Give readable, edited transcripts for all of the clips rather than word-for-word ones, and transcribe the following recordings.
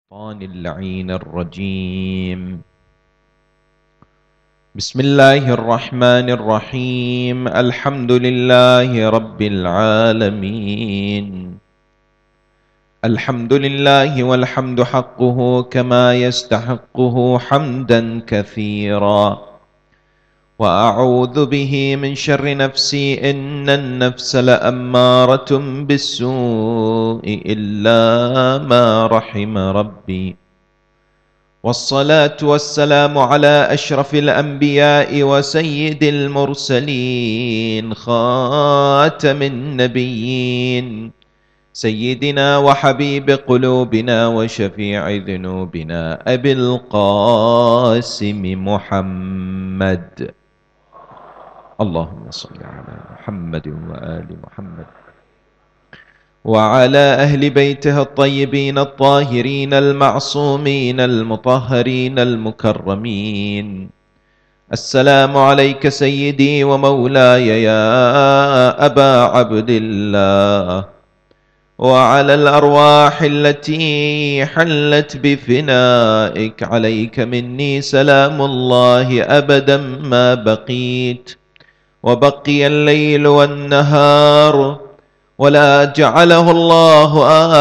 الشيطان اللعين الرجيم. بسم الله الرحمن الرحيم. الحمد لله رب العالمين. الحمد لله والحمد حقه كما يستحقه حمدا كثيرا، وأعوذ به من شر نفسي إن النفس لأمارة بالسوء إلا ما رحم ربي، والصلاة والسلام على أشرف الأنبياء وسيد المرسلين خاتم النبيين سيدنا وحبيب قلوبنا وشفيع ذنوبنا أبي القاسم محمد. اللهم صل على محمد وآل محمد وعلى أهل بيته الطيبين الطاهرين المعصومين المطهرين المكرمين. السلام عليك سيدي ومولاي يا أبا عبد الله، وعلى الأرواح التي حلت بفنائك، عليك مني سلام الله أبدا ما بقيت وبقي الليل والنهار، ولا جعله الله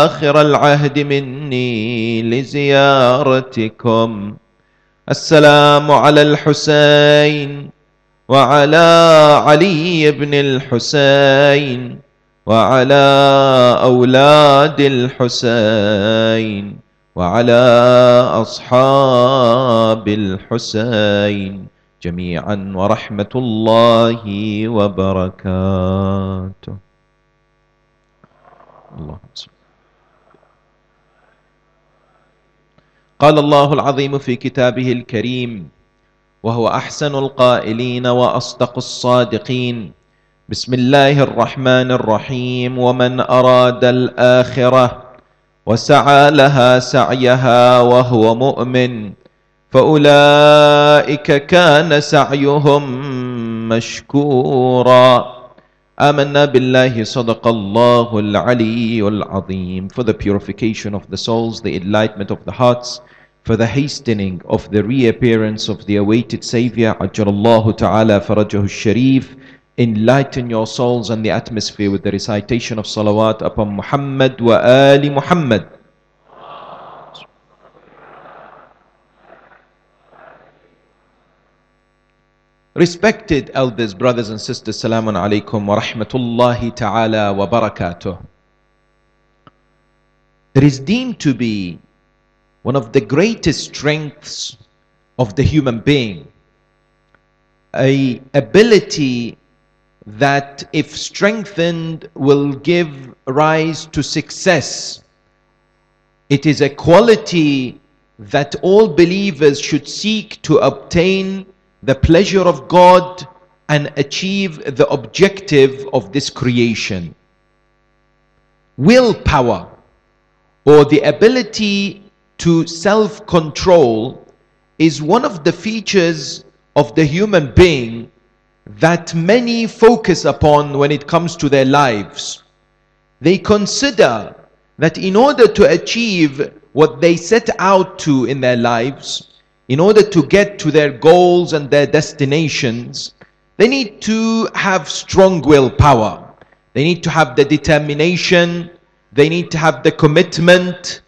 آخر العهد مني لزيارتكم. السلام على الحسين وعلى علي بن الحسين وعلى أولاد الحسين وعلى أصحاب الحسين جميعا ورحمة الله وبركاته. اللهم صل. قال الله العظيم في كتابه الكريم وهو أحسن القائلين وأصدق الصادقين: بسم الله الرحمن الرحيم: ومن أراد الآخرة وسعى لها سعيها وهو مؤمن فأولئك كان سعيهم مشكورا. آمنا بالله صدق الله العلي العظيم. For the purification of the souls, the enlightenment of the hearts, for the hastening of the reappearance of the awaited Savior, Ajjalallahu Ta'ala Farajahu Sharif, enlighten your souls and the atmosphere with the recitation of salawat upon Muhammad wa ali Muhammad. Respected elders, brothers and sisters, Salamun Alaikum wa Rahmatullahi Ta'ala wa Barakatuh. It is deemed to be one of the greatest strengths of the human being, an ability that, if strengthened, will give rise to success. It is a quality that all believers should seek to obtain the pleasure of God and achieve the objective of this creation. Willpower, or the ability to self-control, is one of the features of the human being that many focus upon when it comes to their lives. They consider that in order to achieve what they set out to in their lives, in order to get to their goals and their destinations, they need to have strong willpower. They need to have the determination. They need to have the commitment.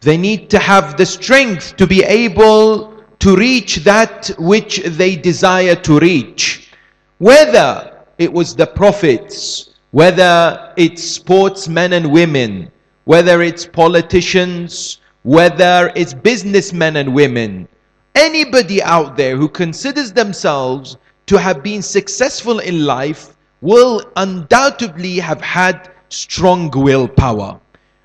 They need to have the strength to be able to reach that which they desire to reach. Whether it was the prophets, whether it's sportsmen and women, whether it's politicians, whether it's businessmen and women, anybody out there who considers themselves to have been successful in life will undoubtedly have had strong willpower.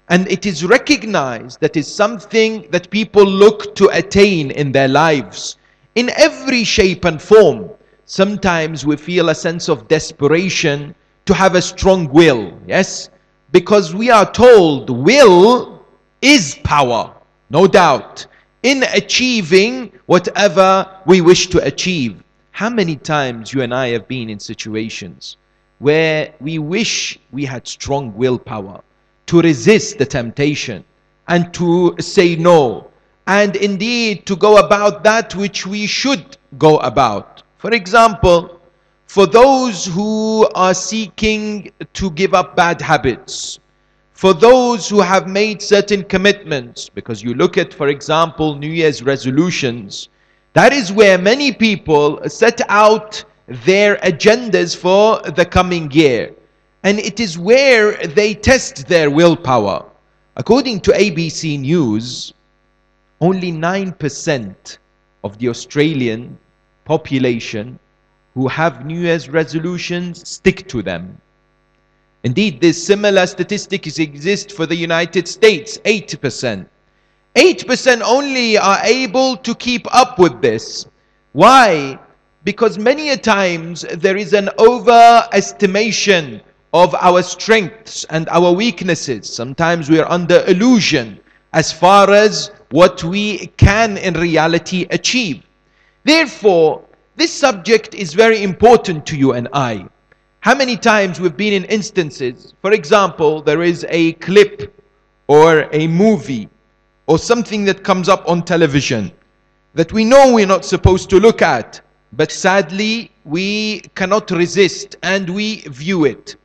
And it is recognized that is something that people look to attain in their lives in every shape and form. Sometimes we feel a sense of desperation to have a strong will, yes? Because we are told will is power, no doubt, in achieving whatever we wish to achieve. How many times you and I have been in situations where we wish we had strong willpower to resist the temptation, and to say no, and indeed to go about that which we should go about. For example, for those who are seeking to give up bad habits, for those who have made certain commitments, because you look at, for example, New Year's resolutions, that is where many people set out their agendas for the coming year. And it is where they test their willpower. According to ABC News, only 9% of the Australian population who have New Year's resolutions stick to them. Indeed, this similar statistics exist for the United States, 8%. 8% only are able to keep up with this. Why? Because many a times there is an overestimation of our strengths and our weaknesses. Sometimes we are under illusion as far as what we can in reality achieve. Therefore, this subject is very important to you and I. How many times we've been in instances, for example, there is a clip or a movie or something that comes up on television that we know we're not supposed to look at, but sadly we cannot resist and we view it.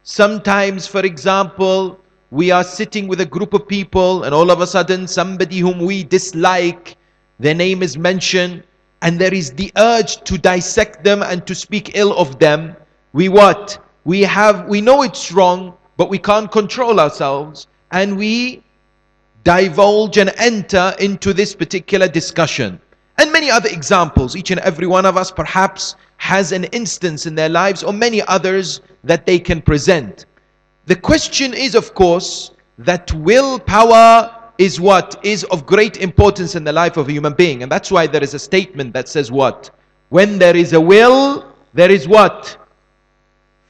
Sometimes, for example, we are sitting with a group of people and all of a sudden somebody whom we dislike, their name is mentioned, and there is the urge to dissect them and to speak ill of them. We what? We know it's wrong, but we can't control ourselves, and we divulge and enter into this particular discussion. And many other examples. Each and every one of us perhaps has an instance in their lives, or many others that they can present. The question is, of course, that willpower is what? Is of great importance in the life of a human being. And that's why there is a statement that says what? When there is a will, there is what?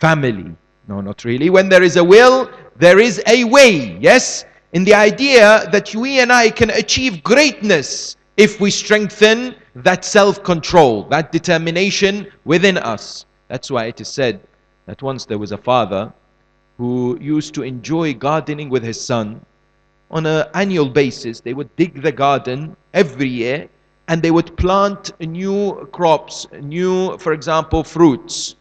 Family. No, not really. When there is a will, there is a way. Yes? In the idea that we and I can achieve greatness if we strengthen that self-control, that determination within us. That's why it is said that once there was a father who used to enjoy gardening with his son. On an annual basis, they would dig the garden every year and they would plant new crops, new, for example, fruits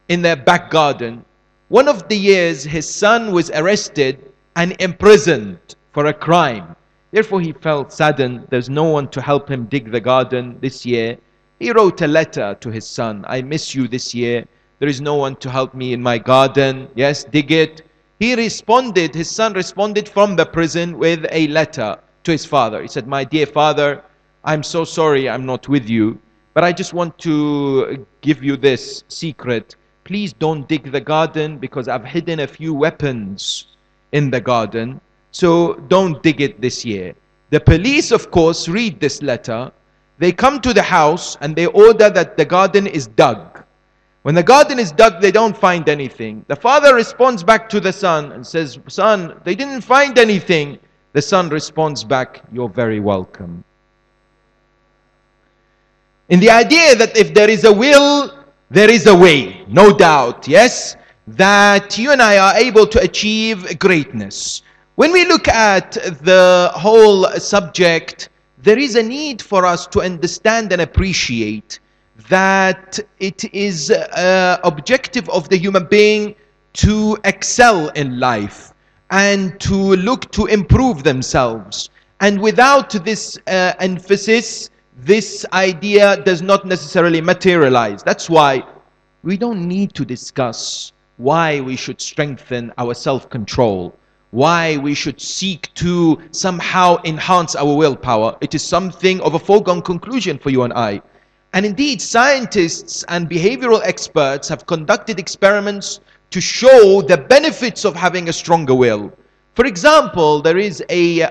in their back garden. One of the years, his son was arrested and imprisoned for a crime. Therefore, he felt saddened. There's no one to help him dig the garden this year. He wrote a letter to his son. I miss you this year. There is no one to help me in my garden. Yes, dig it. He responded, his son responded from the prison with a letter to his father. He said, my dear father, I'm so sorry I'm not with you, but I just want to give you this secret. Please don't dig the garden because I've hidden a few weapons in the garden. So don't dig it this year. The police, of course, read this letter. They come to the house and they order that the garden is dug. When the garden is dug, they don't find anything. The father responds back to the son and says, son, they didn't find anything. The son responds back, you're very welcome. In the idea that if there is a will, there is a way, no doubt, yes, that you and I are able to achieve greatness. When we look at the whole subject, there is a need for us to understand and appreciate that it is objective of the human being to excel in life and to look to improve themselves. And without this emphasis, this idea does not necessarily materialize. That's why we don't need to discuss why we should strengthen our self-control, why we should seek to somehow enhance our willpower. It is something of a foregone conclusion for you and I. And indeed, scientists and behavioral experts have conducted experiments to show the benefits of having a stronger will. For example, there is a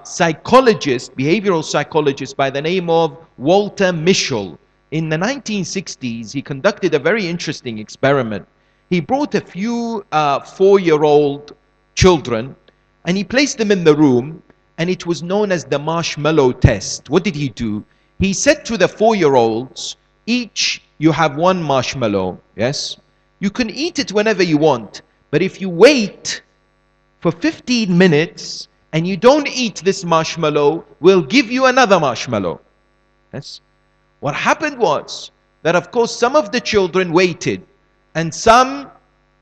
psychologist, behavioral psychologist by the name of Walter Mischel. In the 1960s, he conducted a very interesting experiment. He brought a few 4-year-old children and he placed them in the room, and it was known as the marshmallow test. What did he do? He said to the 4-year-olds, each you have one marshmallow, yes? You can eat it whenever you want, but if you wait for 15 minutes and you don't eat this marshmallow, we'll give you another marshmallow. Yes. What happened was that, of course, some of the children waited and some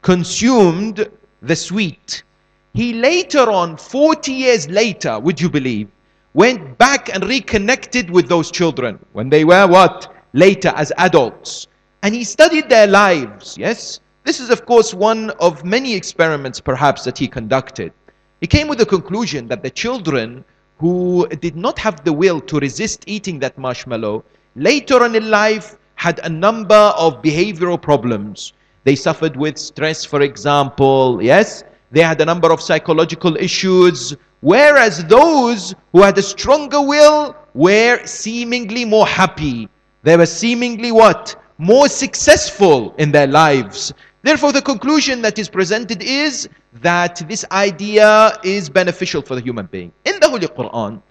consumed the sweet. He later on, 40 years later, would you believe, went back and reconnected with those children when they were what? Later as adults. And he studied their lives, yes? This is, of course, one of many experiments perhaps that he conducted. He came with the conclusion that the children who did not have the will to resist eating that marshmallow, later on in life had a number of behavioral problems. They suffered with stress, for example, yes? They had a number of psychological issues, whereas those who had a stronger will were seemingly more happy. They were seemingly what? More successful in their lives. Therefore, the conclusion that is presented is that this idea is beneficial for the human being. In the Holy Quran,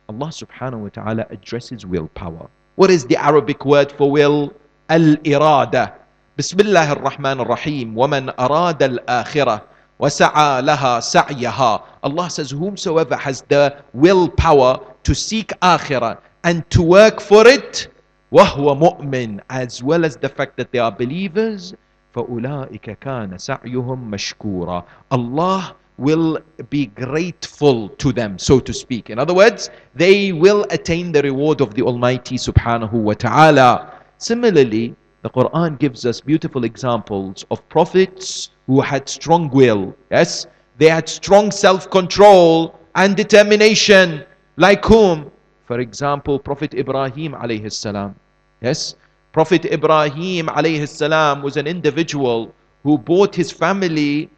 Allah subhanahu wa ta'ala addresses willpower. What is the Arabic word for will? Al-irada. Bismillah ar-Rahman ar-Rahim. وَمَنْ أَرَادَ الْآخِرَةِ وَسَعَى لَهَا سَعْيَهَا. Allah says, whomsoever has the willpower to seek akhirah and to work for it, وَهُوَ مُؤْمِن, as well as the fact that they are believers, فَأُولَٰئِكَ كَانَ سَعْيُهُمْ مَشْكُورًا. Allah will be grateful to them, so to speak. In other words, they will attain the reward of the Almighty subhanahu wa ta'ala. Similarly, the Quran gives us beautiful examples of prophets who had strong will. Yes, they had strong self-control and determination. Like whom? For example, Prophet Ibrahim alayhi salam. Yes, Prophet Ibrahim alayhi salam was an individual who brought his family,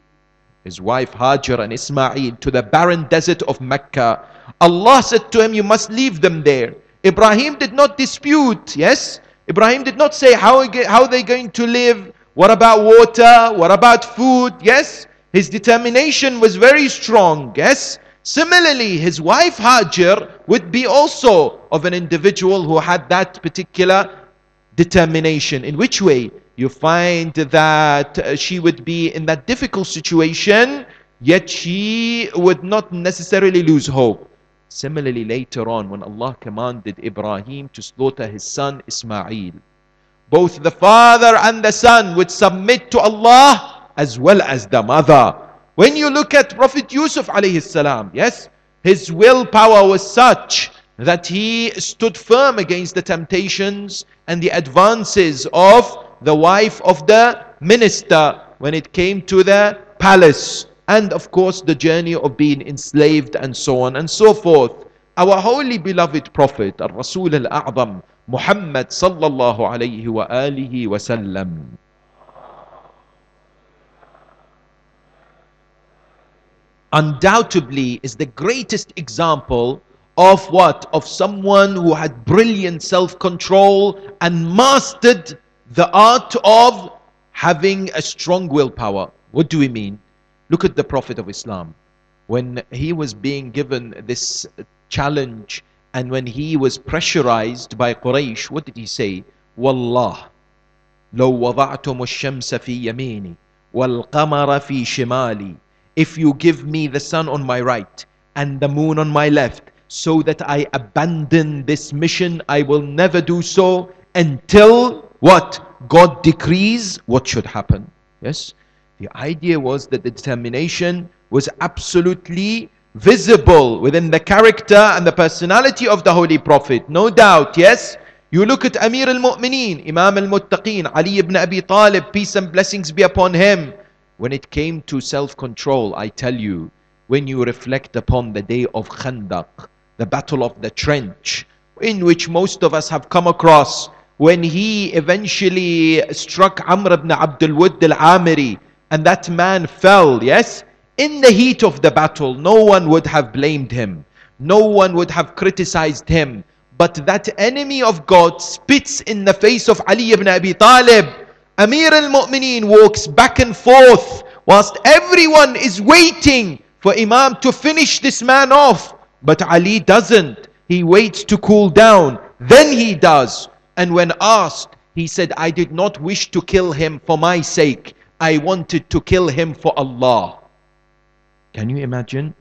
his wife Hajar and Ismail, to the barren desert of Mecca. Allah said to him, you must leave them there. Ibrahim did not dispute. Yes, Ibrahim did not say how are they going to live, what about water, what about food. Yes, his determination was very strong. Yes, similarly his wife Hajar would be also of an individual who had that particular determination. In which way? You find that she would be in that difficult situation, yet she would not necessarily lose hope. Similarly, later on, when Allah commanded Ibrahim to slaughter his son Ismail, both the father and the son would submit to Allah as well as the mother. When you look at Prophet Yusuf alayhi salam, yes, his willpower was such that he stood firm against the temptations and the advances of the wife of the minister when it came to the palace. And of course the journey of being enslaved and so on and so forth. Our holy beloved Prophet, Al-Rasul Al-A'zam, Muhammad sallallahu alayhi wa alihi wa sallam, undoubtedly is the greatest example of what? Of someone who had brilliant self-control and mastered the art of having a strong willpower. What do we mean? Look at the Prophet of Islam. When he was being given this challenge and when he was pressurized by Quraysh, what did he say? Wallah, لو وضعتم الشمس في يميني والقمر في شمالي. If you give me the sun on my right and the moon on my left, so that I abandon this mission, I will never do so until what? God decrees what should happen. Yes? The idea was that the determination was absolutely visible within the character and the personality of the Holy Prophet. No doubt, yes? You look at Amir al-Mu'mineen, Imam al-Muttaqeen, Ali ibn Abi Talib, peace and blessings be upon him. When it came to self-control, I tell you, when you reflect upon the day of Khandaq, the battle of the trench, in which most of us have come across, when he eventually struck Amr ibn Abdul Wudd al-Amiri, and that man fell, yes? In the heat of the battle, no one would have blamed him. No one would have criticized him. But that enemy of God spits in the face of Ali ibn Abi Talib. Amir al-Mu'mineen walks back and forth whilst everyone is waiting for Imam to finish this man off. But Ali doesn't. He waits to cool down. Then he does. And when asked, he said, I did not wish to kill him for my sake. I wanted to kill him for Allah. Can you imagine?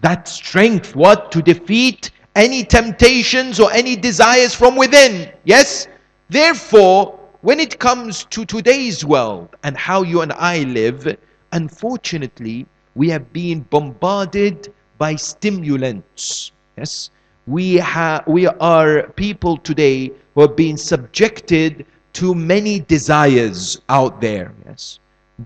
That strength, what? To defeat any temptations or any desires from within. Yes? Therefore, when it comes to today's world and how you and I live, unfortunately, we have been bombarded by stimulants. Yes? We are people today who are being subjected to many desires out there. Yes?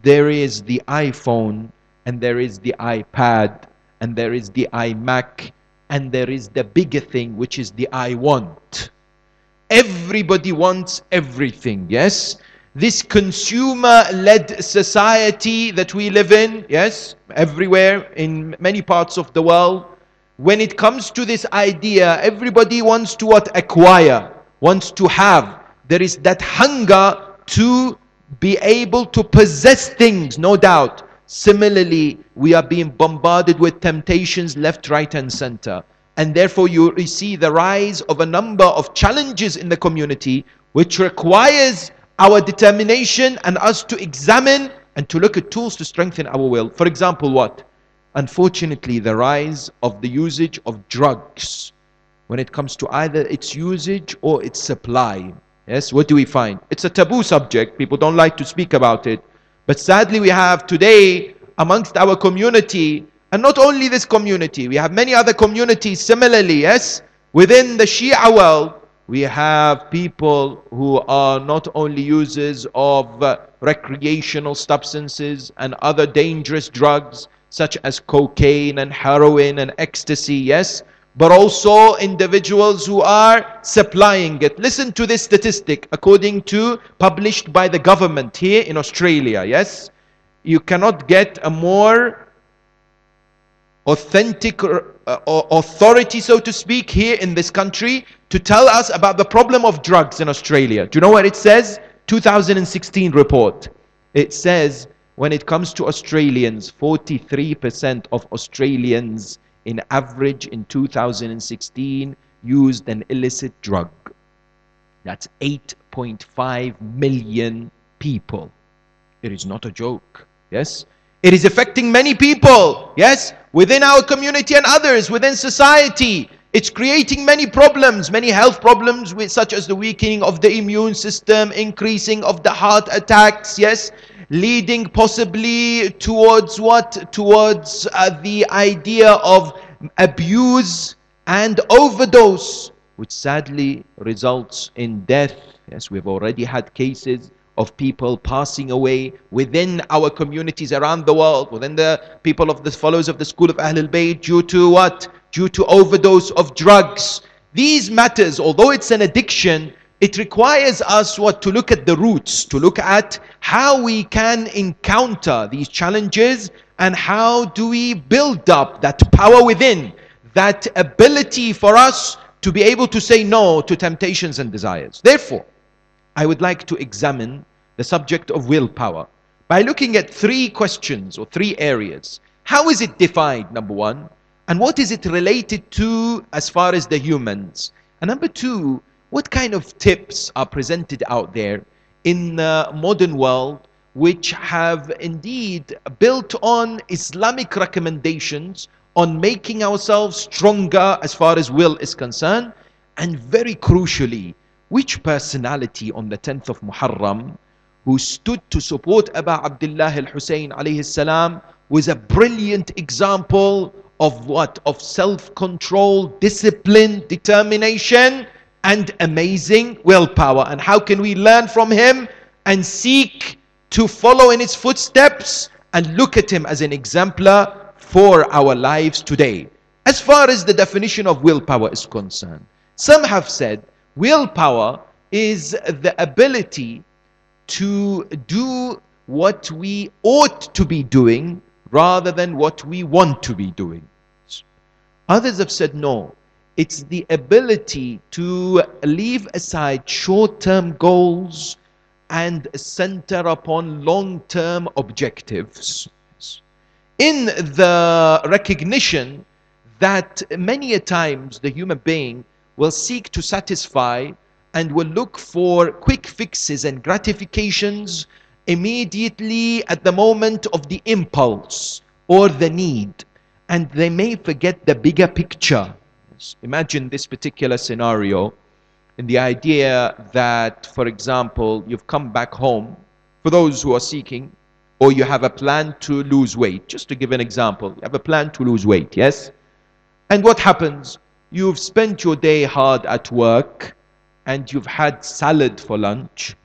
There is the iPhone, and there is the iPad, and there is the iMac, and there is the bigger thing, which is the I want. Everybody wants everything, yes? This consumer-led society that we live in, yes, everywhere, in many parts of the world, when it comes to this idea, everybody wants to what? Acquire, wants to have. There is that hunger to be able to possess things, no doubt. Similarly, we are being bombarded with temptations left, right, and center. And therefore, you see the rise of a number of challenges in the community, which requires our determination and us to examine and to look at tools to strengthen our will. For example, what? Unfortunately, the rise of the usage of drugs when it comes to either its usage or its supply. Yes, what do we find? It's a taboo subject. People don't like to speak about it. But sadly, we have today amongst our community, and not only this community, we have many other communities similarly, yes? Within the Shia world, we have people who are not only users of recreational substances and other dangerous drugs, such as cocaine and heroin and ecstasy, yes? But also individuals who are supplying it. Listen to this statistic, according to published by the government here in Australia, yes? You cannot get a more authentic authority, so to speak, here in this country to tell us about the problem of drugs in Australia. Do you know what it says? 2016 report. It says, when it comes to Australians, 43% of Australians in average in 2016 used an illicit drug. That's 8.5 million people. It is not a joke. Yes? It is affecting many people. Yes? Within our community and others, within society. It's creating many problems, many health problems, such as the weakening of the immune system, increasing of the heart attacks, yes? Leading possibly towards what? Towards the idea of abuse and overdose, which sadly results in death. Yes, we've already had cases of people passing away within our communities around the world, within the people of the followers of the school of Al-Hilli, due to what? Due to overdose of drugs. These matters, although it's an addiction, it requires us what? To look at the roots, to look at how we can encounter these challenges and how do we build up that power within, that ability for us to be able to say no to temptations and desires. Therefore, I would like to examine the subject of willpower by looking at three questions or three areas. How is it defined, number one? And what is it related to as far as the humans? And number two, what kind of tips are presented out there in the modern world which have indeed built on Islamic recommendations on making ourselves stronger as far as will is concerned? And very crucially, which personality on the 10th of Muharram who stood to support Abu Abdullah al-Hussein alayhi salam was a brilliant example of what? Of self-control, discipline, determination, and amazing willpower. And how can we learn from him and seek to follow in his footsteps and look at him as an exemplar for our lives today? As far as the definition of willpower is concerned, some have said willpower is the ability to do what we ought to be doing rather than what we want to be doing. Others have said no, it's the ability to leave aside short-term goals and center upon long-term objectives, in the recognition that many a times the human being will seek to satisfy and will look for quick fixes and gratifications immediately at the moment of the impulse or the need. and they may forget the bigger picture. Imagine this particular scenario, in the idea that, for example, you've come back home, for those who are seeking, or you have a plan to lose weight. Just to give an example, you have a plan to lose weight, yes? And what happens? You've spent your day hard at work, and you've had salad for lunch.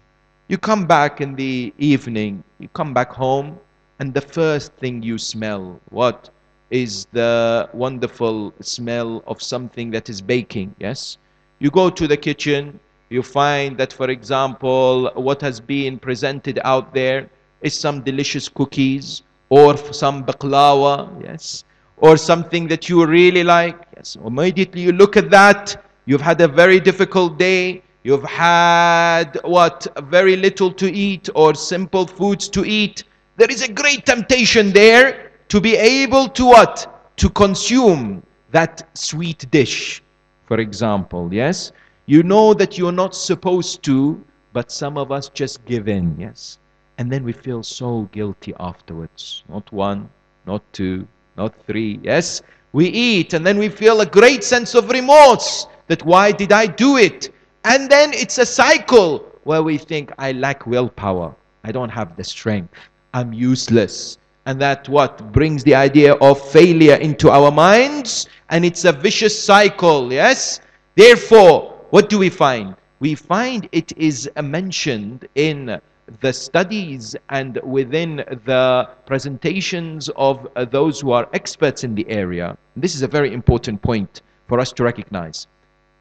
You come back in the evening, you come back home, and the first thing you smell, what? Is the wonderful smell of something that is baking, yes? You go to the kitchen, you find that, for example, what has been presented out there is some delicious cookies, or some baklawa, yes? Or something that you really like, yes? Immediately you look at that, you've had a very difficult day, you've had, what? Very little to eat, or simple foods to eat. There is a great temptation there to be able to what? To consume that sweet dish, for example, yes? You know that you're not supposed to, but some of us just give in, yes? And then we feel so guilty afterwards. Not one, not two, not three, yes? We eat and then we feel a great sense of remorse that why did I do it? And then it's a cycle where we think, I lack willpower. I don't have the strength. I'm useless. And that what brings the idea of failure into our minds, and it's a vicious cycle, yes? Therefore, what do we find? We find it is mentioned in the studies and within the presentations of those who are experts in the area. This is a very important point for us to recognize.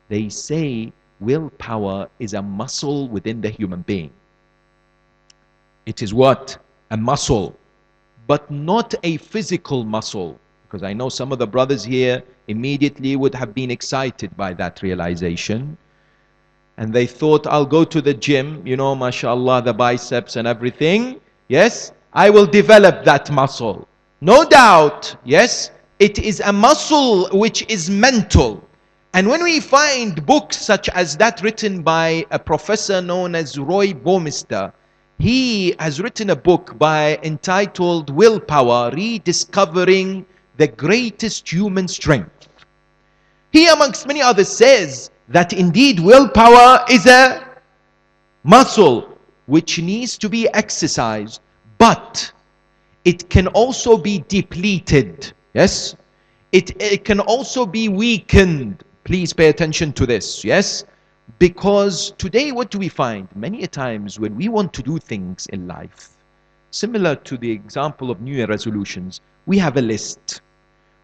They say willpower is a muscle within the human being. It is what? A muscle, but not a physical muscle. Because I know some of the brothers here immediately would have been excited by that realization. And they thought, I'll go to the gym, you know, mashallah, the biceps and everything. Yes, I will develop that muscle. No doubt, yes, it is a muscle which is mental. And when we find books such as that written by a professor known as Roy Baumeister, he has written a book entitled Willpower, Rediscovering the Greatest Human Strength. He, amongst many others, says that indeed willpower is a muscle which needs to be exercised, but it can also be depleted. Yes? It can also be weakened. Please pay attention to this. Yes? Because today what do we find? Many a times when we want to do things in life, similar to the example of New Year resolutions, we have a list.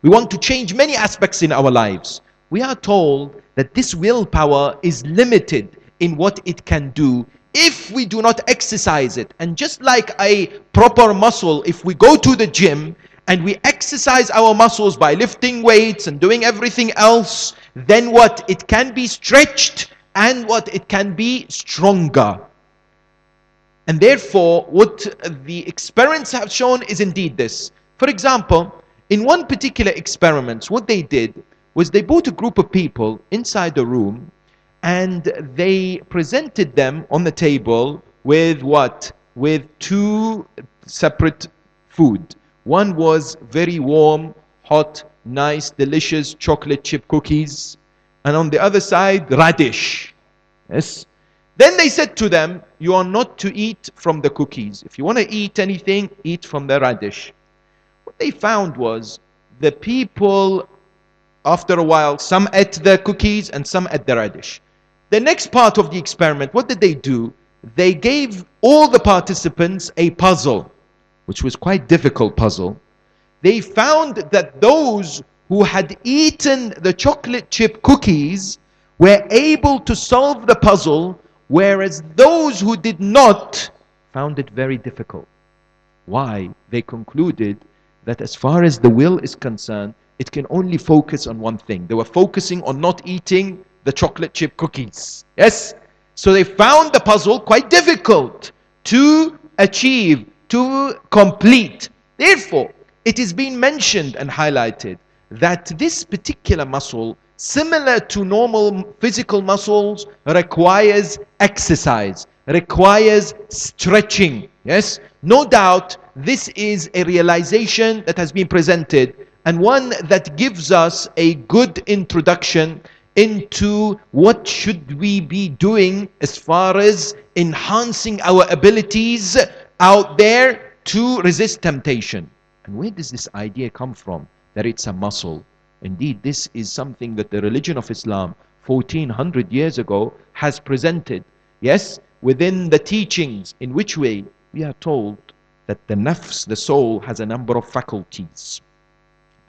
We want to change many aspects in our lives. We are told that this willpower is limited in what it can do if we do not exercise it. And just like a proper muscle, if we go to the gym and we exercise our muscles by lifting weights and doing everything else, then what? It can be stretched and what? It can be stronger. And therefore, what the experiments have shown is indeed this. For example, in one particular experiment, what they did was they brought a group of people inside a room and they presented them on the table with what? With two separate food. One was very warm, hot, nice, delicious chocolate chip cookies, and on the other side, radish. Yes? Then they said to them, you are not to eat from the cookies. If you want to eat anything, eat from the radish. What they found was the people, after a while, some ate the cookies and some ate the radish. The next part of the experiment, what did they do? They gave all the participants a puzzle, which was quite difficult puzzle. They found that those who had eaten the chocolate chip cookies were able to solve the puzzle, whereas those who did not found it very difficult. Why? They concluded that as far as the will is concerned, it can only focus on one thing. They were focusing on not eating the chocolate chip cookies. Yes? So they found the puzzle quite difficult to achieve, to complete. Therefore, it is being mentioned and highlighted that this particular muscle, similar to normal physical muscles, requires exercise, requires stretching. Yes? No doubt, this is a realization that has been presented and one that gives us a good introduction into what should we be doing as far as enhancing our abilities out there to resist temptation. And where does this idea come from, that it's a muscle? Indeed, this is something that the religion of Islam 1400 years ago has presented. Yes, within the teachings, in which way we are told that the nafs, the soul, has a number of faculties.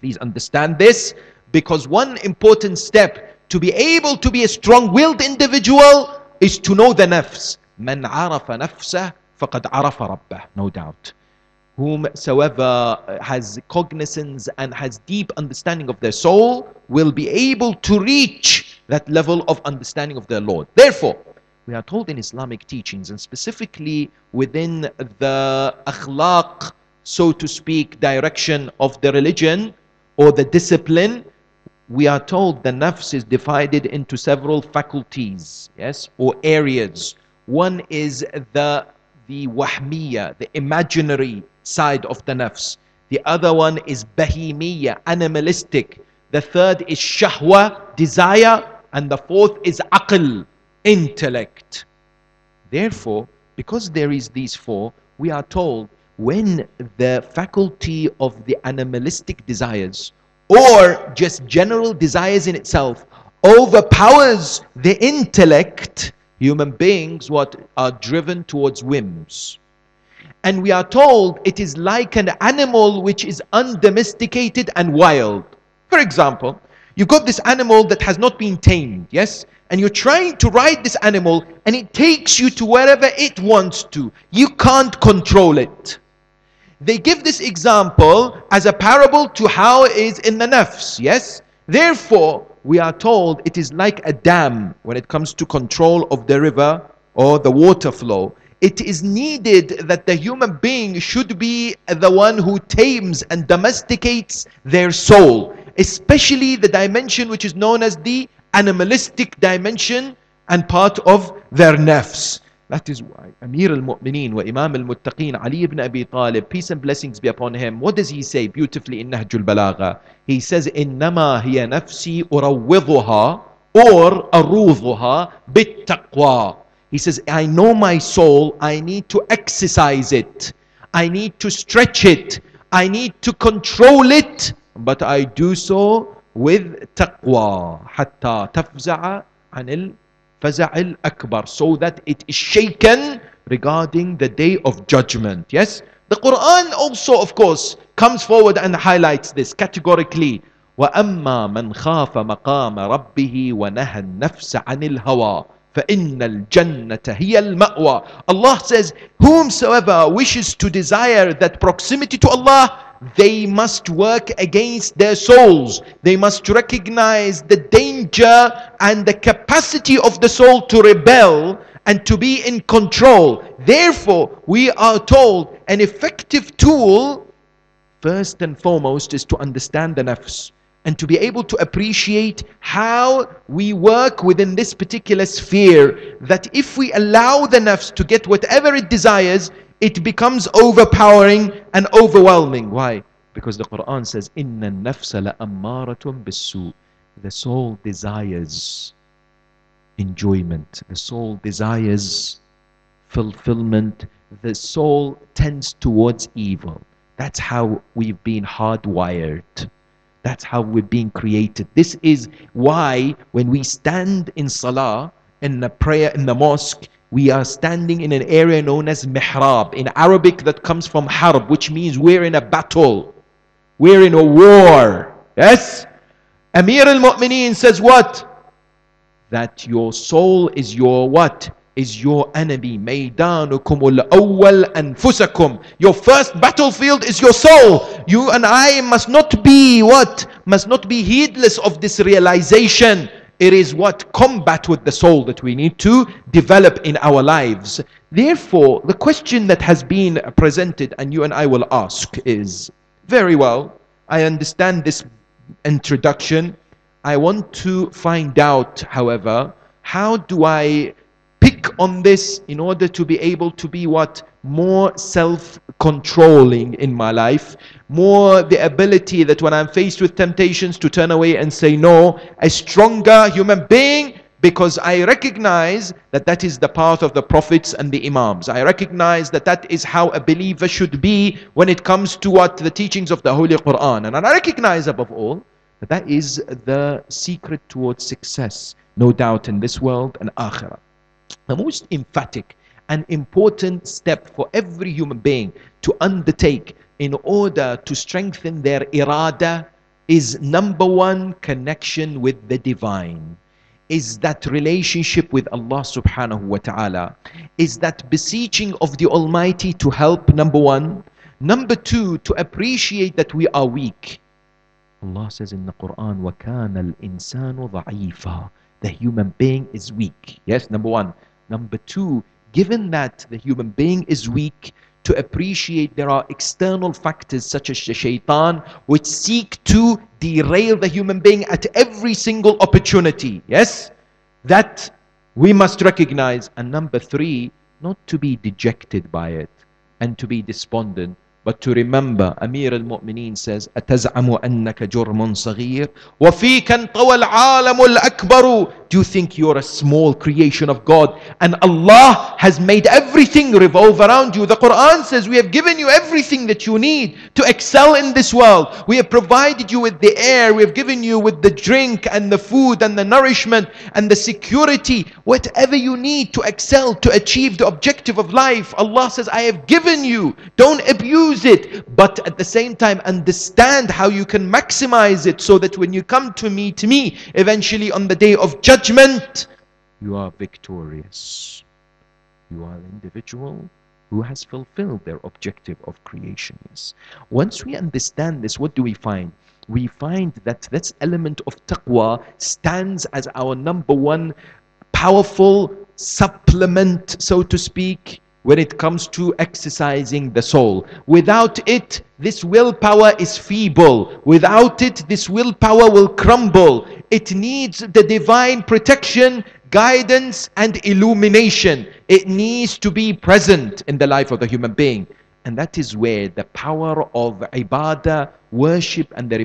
Please understand this, because one important step to be able to be a strong-willed individual is to know the nafs. Man arafa nafsah faqad arafa rabbah. No doubt. Whomsoever has cognizance and has deep understanding of their soul will be able to reach that level of understanding of their Lord. Therefore, we are told in Islamic teachings, and specifically within the akhlaq, so to speak, direction of the religion or the discipline, we are told the nafs is divided into several faculties, yes, or areas. One is the wahmiya, the imaginary side of the nafs. The other one is bahimiya, animalistic. The third is shahwa, desire. And the fourth is aql, intellect. Therefore, because there is these four, we are told when the faculty of the animalistic desires or just general desires in itself overpowers the intellect, human beings are driven towards whims. And we are told it is like an animal which is undomesticated and wild. For example, you've got this animal that has not been tamed, yes? And you're trying to ride this animal and it takes you to wherever it wants to. You can't control it. They give this example as a parable to how it is in the nafs, yes? Therefore, we are told it is like a dam when it comes to control of the river or the water flow. It is needed that the human being should be the one who tames and domesticates their soul, especially the dimension which is known as the animalistic dimension and part of their nafs. That is why Amir al-Mu'mineen wa Imam al-Muttaqeen Ali ibn Abi Talib, peace and blessings be upon him, what does he say beautifully in Nahj al-Balagha? He says, إِنَّمَا هِيَ نَفْسِي أُرَوِّضُهَا or أَرُوضُهَا بِالتَّقْوَى. He says, I know my soul, I need to exercise it, I need to stretch it, I need to control it, but I do so with taqwa. حَتَّى تَفْزَعَ عَنِ الْفَزَعِ الْأَكْبَرِ, so that it is shaken regarding the day of judgment. Yes? The Quran also, of course, comes forward and highlights this categorically. وَأَمَّا مَنْ خَافَ مَقَامَ رَبِّهِ وَنَهَى النَّفْسَ عَنِ الْهَوَىٰ فَإِنَّ الْجَنَّةَ هِيَ الْمَأْوَىٰ. Allah says, whomsoever wishes to desire that proximity to Allah, they must work against their souls. They must recognize the danger and the capacity of the soul to rebel and to be in control. Therefore, we are told an effective tool, first and foremost, is to understand the nafs and to be able to appreciate how we work within this particular sphere, that if we allow the nafs to get whatever it desires, it becomes overpowering and overwhelming. Why? Because the Quran says, إِنَّ النَّفْسَ لَأَمَّارَةٌ بِالسُّوءِ. The soul desires enjoyment. The soul desires fulfillment. The soul tends towards evil. That's how we've been hardwired. That's how we've been created. This is why when we stand in salah, in the prayer in the mosque, we are standing in an area known as mihrab. In Arabic, that comes from harb, which means we're in a battle. We're in a war. Yes? Amir al-Mu'mineen says what? That your soul is your what? Is your enemy. مَيْدَانُكُمُ الْأَوَّلْ أَنفُسَكُمْ. Your first battlefield is your soul. You and I must not be what? Must not be heedless of this realization. It is what? Combat with the soul that we need to develop in our lives. Therefore, the question that has been presented and you and I will ask is, very well, I understand this introduction. I want to find out, however, how do I pick on this in order to be able to be what? More self controlling in my life, more the ability that when I'm faced with temptations to turn away and say no, a stronger human being, because I recognize that that is the path of the prophets and the imams. I recognize that that is how a believer should be when it comes to what the teachings of the Holy Quran. And I recognize above all that that is the secret towards success, no doubt in this world and akhirah. The most emphatic and important step for every human being to undertake in order to strengthen their irada is number one, connection with the divine. Is that relationship with Allah subhanahu wa ta'ala. Is that beseeching of the Almighty to help, number one. Number two, to appreciate that we are weak. Allah says in the Quran, وَكَانَ الْإِنسَانُ ضَعِيفًا. The human being is weak. Yes, number one. Number two, given that the human being is weak, to appreciate there are external factors such as the shaitan which seek to derail the human being at every single opportunity. Yes, that we must recognize. And number three, not to be dejected by it and to be despondent, but to remember. Amir al-Mu'mineen says, أَتَزْعَمُ أَنَّكَ جُرْمٌ صَغِيرٌ وَفِيكَ انْطَوَى الْعَالَمُ الْأَكْبَرُ. Do you think you're a small creation of God and Allah has made everything revolve around you? The Quran says we have given you everything that you need to excel in this world. We have provided you with the air, we have given you with the drink and the food and the nourishment and the security. Whatever you need to excel, to achieve the objective of life, Allah says, I have given you. Don't abuse it, but at the same time understand how you can maximize it so that when you come to meet me eventually on the day of judgment, you are victorious. You are an individual who has fulfilled their objective of creation. Once we understand this, what do we find? We find that this element of taqwa stands as our number one powerful supplement, so to speak, when it comes to exercising the soul. Without it, this willpower is feeble. Without it, this willpower will crumble. It needs the divine protection, guidance, and illumination. It needs to be present in the life of the human being. And that is where the power of ibadah, worship, and the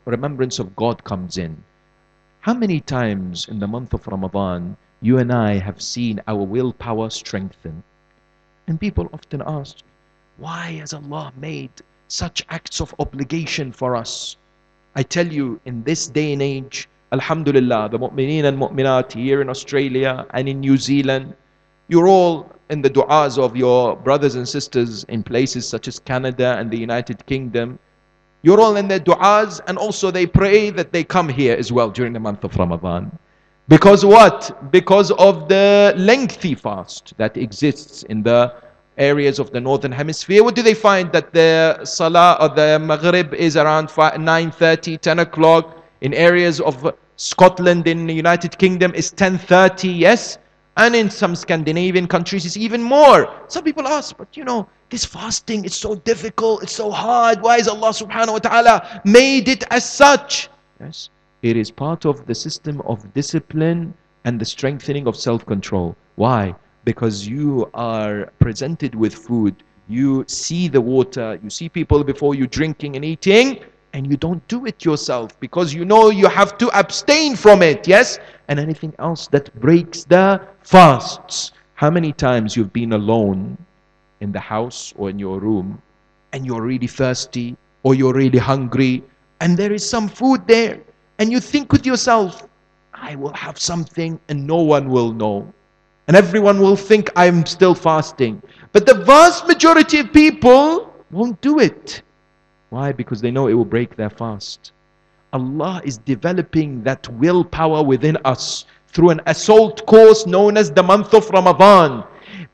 remembrance of God comes in. How many times in the month of Ramadan, you and I have seen our willpower strengthen? And people often ask, why has Allah made such acts of obligation for us? I tell you, in this day and age, alhamdulillah, the mu'mineen and mu'minat here in Australia and in New Zealand, you're all in the du'as of your brothers and sisters in places such as Canada and the United Kingdom. You're all in their du'as, and also they pray that they come here as well during the month of Ramadan. Because what? Because of the lengthy fast that exists in the areas of the northern hemisphere. What do they find? That the salah or the maghrib is around 9:30, 10 o'clock. In areas of Scotland, in the United Kingdom, is 10:30, yes? And in some Scandinavian countries, it's even more. Some people ask, but you know, this fasting is so difficult, it's so hard. Why is Allah subhanahu wa ta'ala made it as such? Yes. It is part of the system of discipline and the strengthening of self-control. Why? Because you are presented with food, you see the water, you see people before you drinking and eating, and you don't do it yourself because you know you have to abstain from it, yes? And anything else that breaks the fasts. How many times you've been alone in the house or in your room and you're really thirsty or you're really hungry and there is some food there, and you think with yourself, I will have something and no one will know. And everyone will think I'm still fasting. But the vast majority of people won't do it. Why? Because they know it will break their fast. Allah is developing that willpower within us through an assault course known as the month of Ramadan.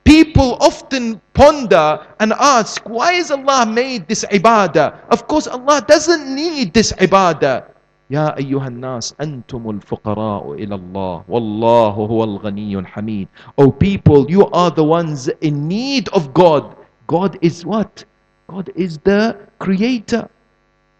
People often ponder and ask, why has Allah made this ibadah? Of course, Allah doesn't need this ibadah. يا أيها الناس أنتم الفقراء إلى الله والله هو الغني الحميد. Oh people, you are the ones in need of God. God is what? God is the creator.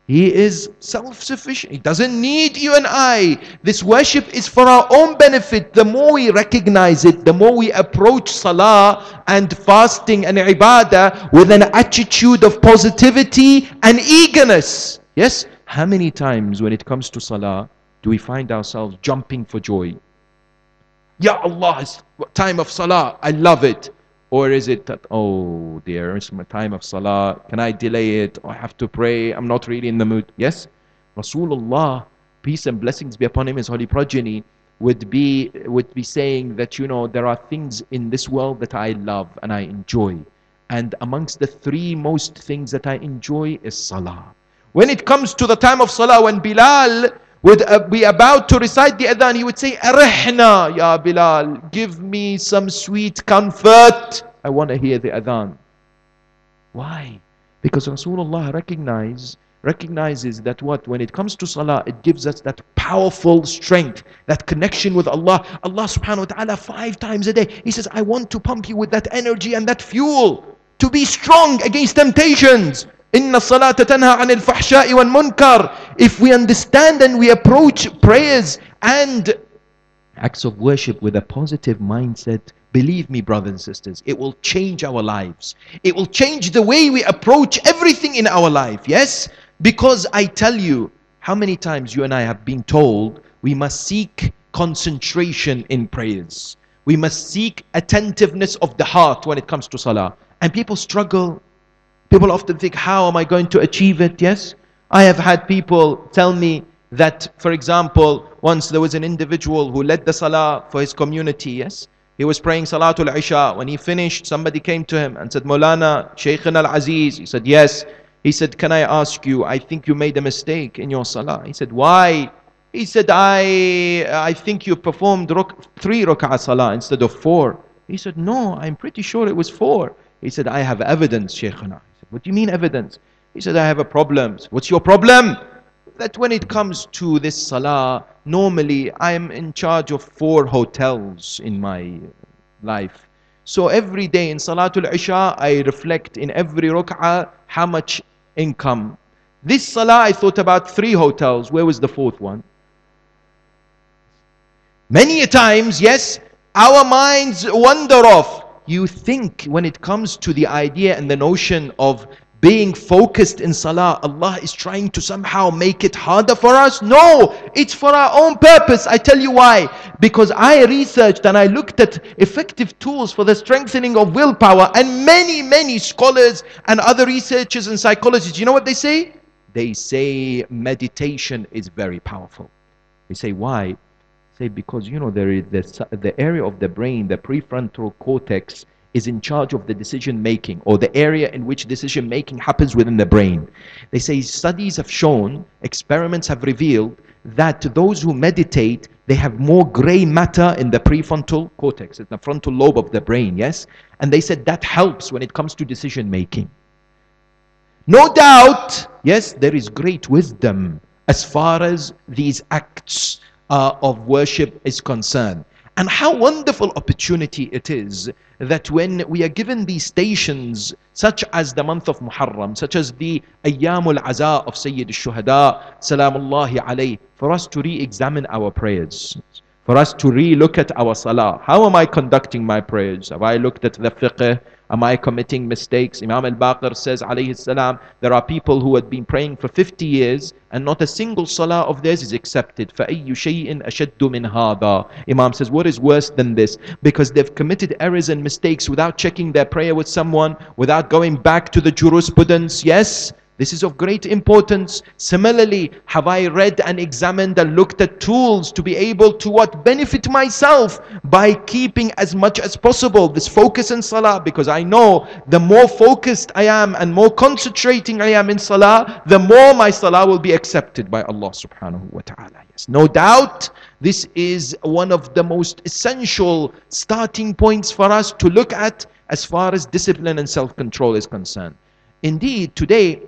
He is self-sufficient. He doesn't need you and I. This worship is for our own benefit. The more we recognize it, the more we approach salah and fasting and ibadah with an attitude of positivity and eagerness. Yes? How many times when it comes to salah do we find ourselves jumping for joy? Ya Allah, it's time of salah, I love it. Or is it that, oh dear, it's my time of salah, can I delay it? Or I have to pray, I'm not really in the mood. Yes? Rasulullah, peace and blessings be upon him, his holy progeny, would be saying that, you know, there are things in this world that I love and I enjoy. And amongst the three most things that I enjoy is salah. When it comes to the time of salah, when Bilal would be about to recite the adhan, he would say, Arihna, Ya Bilal, give me some sweet comfort. I want to hear the adhan. Why? Because Rasulullah recognizes that what? When it comes to salah, it gives us that powerful strength, that connection with Allah. Allah subhanahu wa ta'ala 5 times a day, He says, I want to pump you with that energy and that fuel to be strong against temptations. Inna salata tanha anil fahsha'i wal munkar. If we understand and we approach prayers and acts of worship with a positive mindset, believe me, brothers and sisters, it will change our lives. It will change the way we approach everything in our life. Yes? Because I tell you, how many times you and I have been told we must seek concentration in prayers. We must seek attentiveness of the heart when it comes to salah. And people struggle. People often think, how am I going to achieve it? Yes? I have had people tell me that, for example, once there was an individual who led the salah for his community. Yes? He was praying Salatul Isha. When he finished, somebody came to him and said, Maulana, Sheikh Al-Aziz. He said, yes. He said, can I ask you, I think you made a mistake in your salah. He said, why? He said, I think you performed 3 rak'ah salah instead of 4. He said, no, I'm pretty sure it was 4. He said, I have evidence, Shaykhana. He said, what do you mean evidence? He said, I have a problem. What's your problem? That when it comes to this salah, normally I am in charge of 4 hotels in my life. So every day in Salatul Isha, I reflect in every rak'ah how much income. This salah, I thought about 3 hotels. Where was the 4th one? Many a times, yes, our minds wander off. You think when it comes to the idea and the notion of being focused in salah, Allah is trying to somehow make it harder for us? No, it's for our own purpose. I tell you why. Because I researched and I looked at effective tools for the strengthening of willpower, and many scholars and other researchers and psychologists, you know what they say? They say meditation is very powerful. They say, why? Say, because you know there is the area of the brain, the prefrontal cortex, is in charge of the decision making, or the area in which decision making happens within the brain. They say studies have shown, experiments have revealed that those who meditate, they have more gray matter in the prefrontal cortex, in the frontal lobe of the brain. Yes, and they said that helps when it comes to decision making. No doubt, yes, there is great wisdom as far as these acts of worship is concerned. And how wonderful opportunity it is that when we are given these stations, such as the month of Muharram, such as the Ayyamul Aza of Sayyid al-Shuhada, Salamullahi alayh, for us to re-examine our prayers, for us to re-look at our salah. How am I conducting my prayers? Have I looked at the fiqh? Am I committing mistakes? Imam al-Baqir says, alayhi salam, there are people who had been praying for 50 years and not a single salah of theirs is accepted. فَأَيُّ شَيْءٍ أَشَدُّ مِنْ هَذَا? Imam says, what is worse than this? Because they've committed errors and mistakes without checking their prayer with someone, without going back to the jurisprudence. Yes, this is of great importance. Similarly, have I read and examined and looked at tools to be able to what? Benefit myself by keeping as much as possible this focus in salah, because I know the more focused I am and more concentrating I am in salah, the more my salah will be accepted by Allah subhanahu wa ta'ala. Yes, no doubt this is one of the most essential starting points for us to look at as far as discipline and self-control is concerned. Indeed, today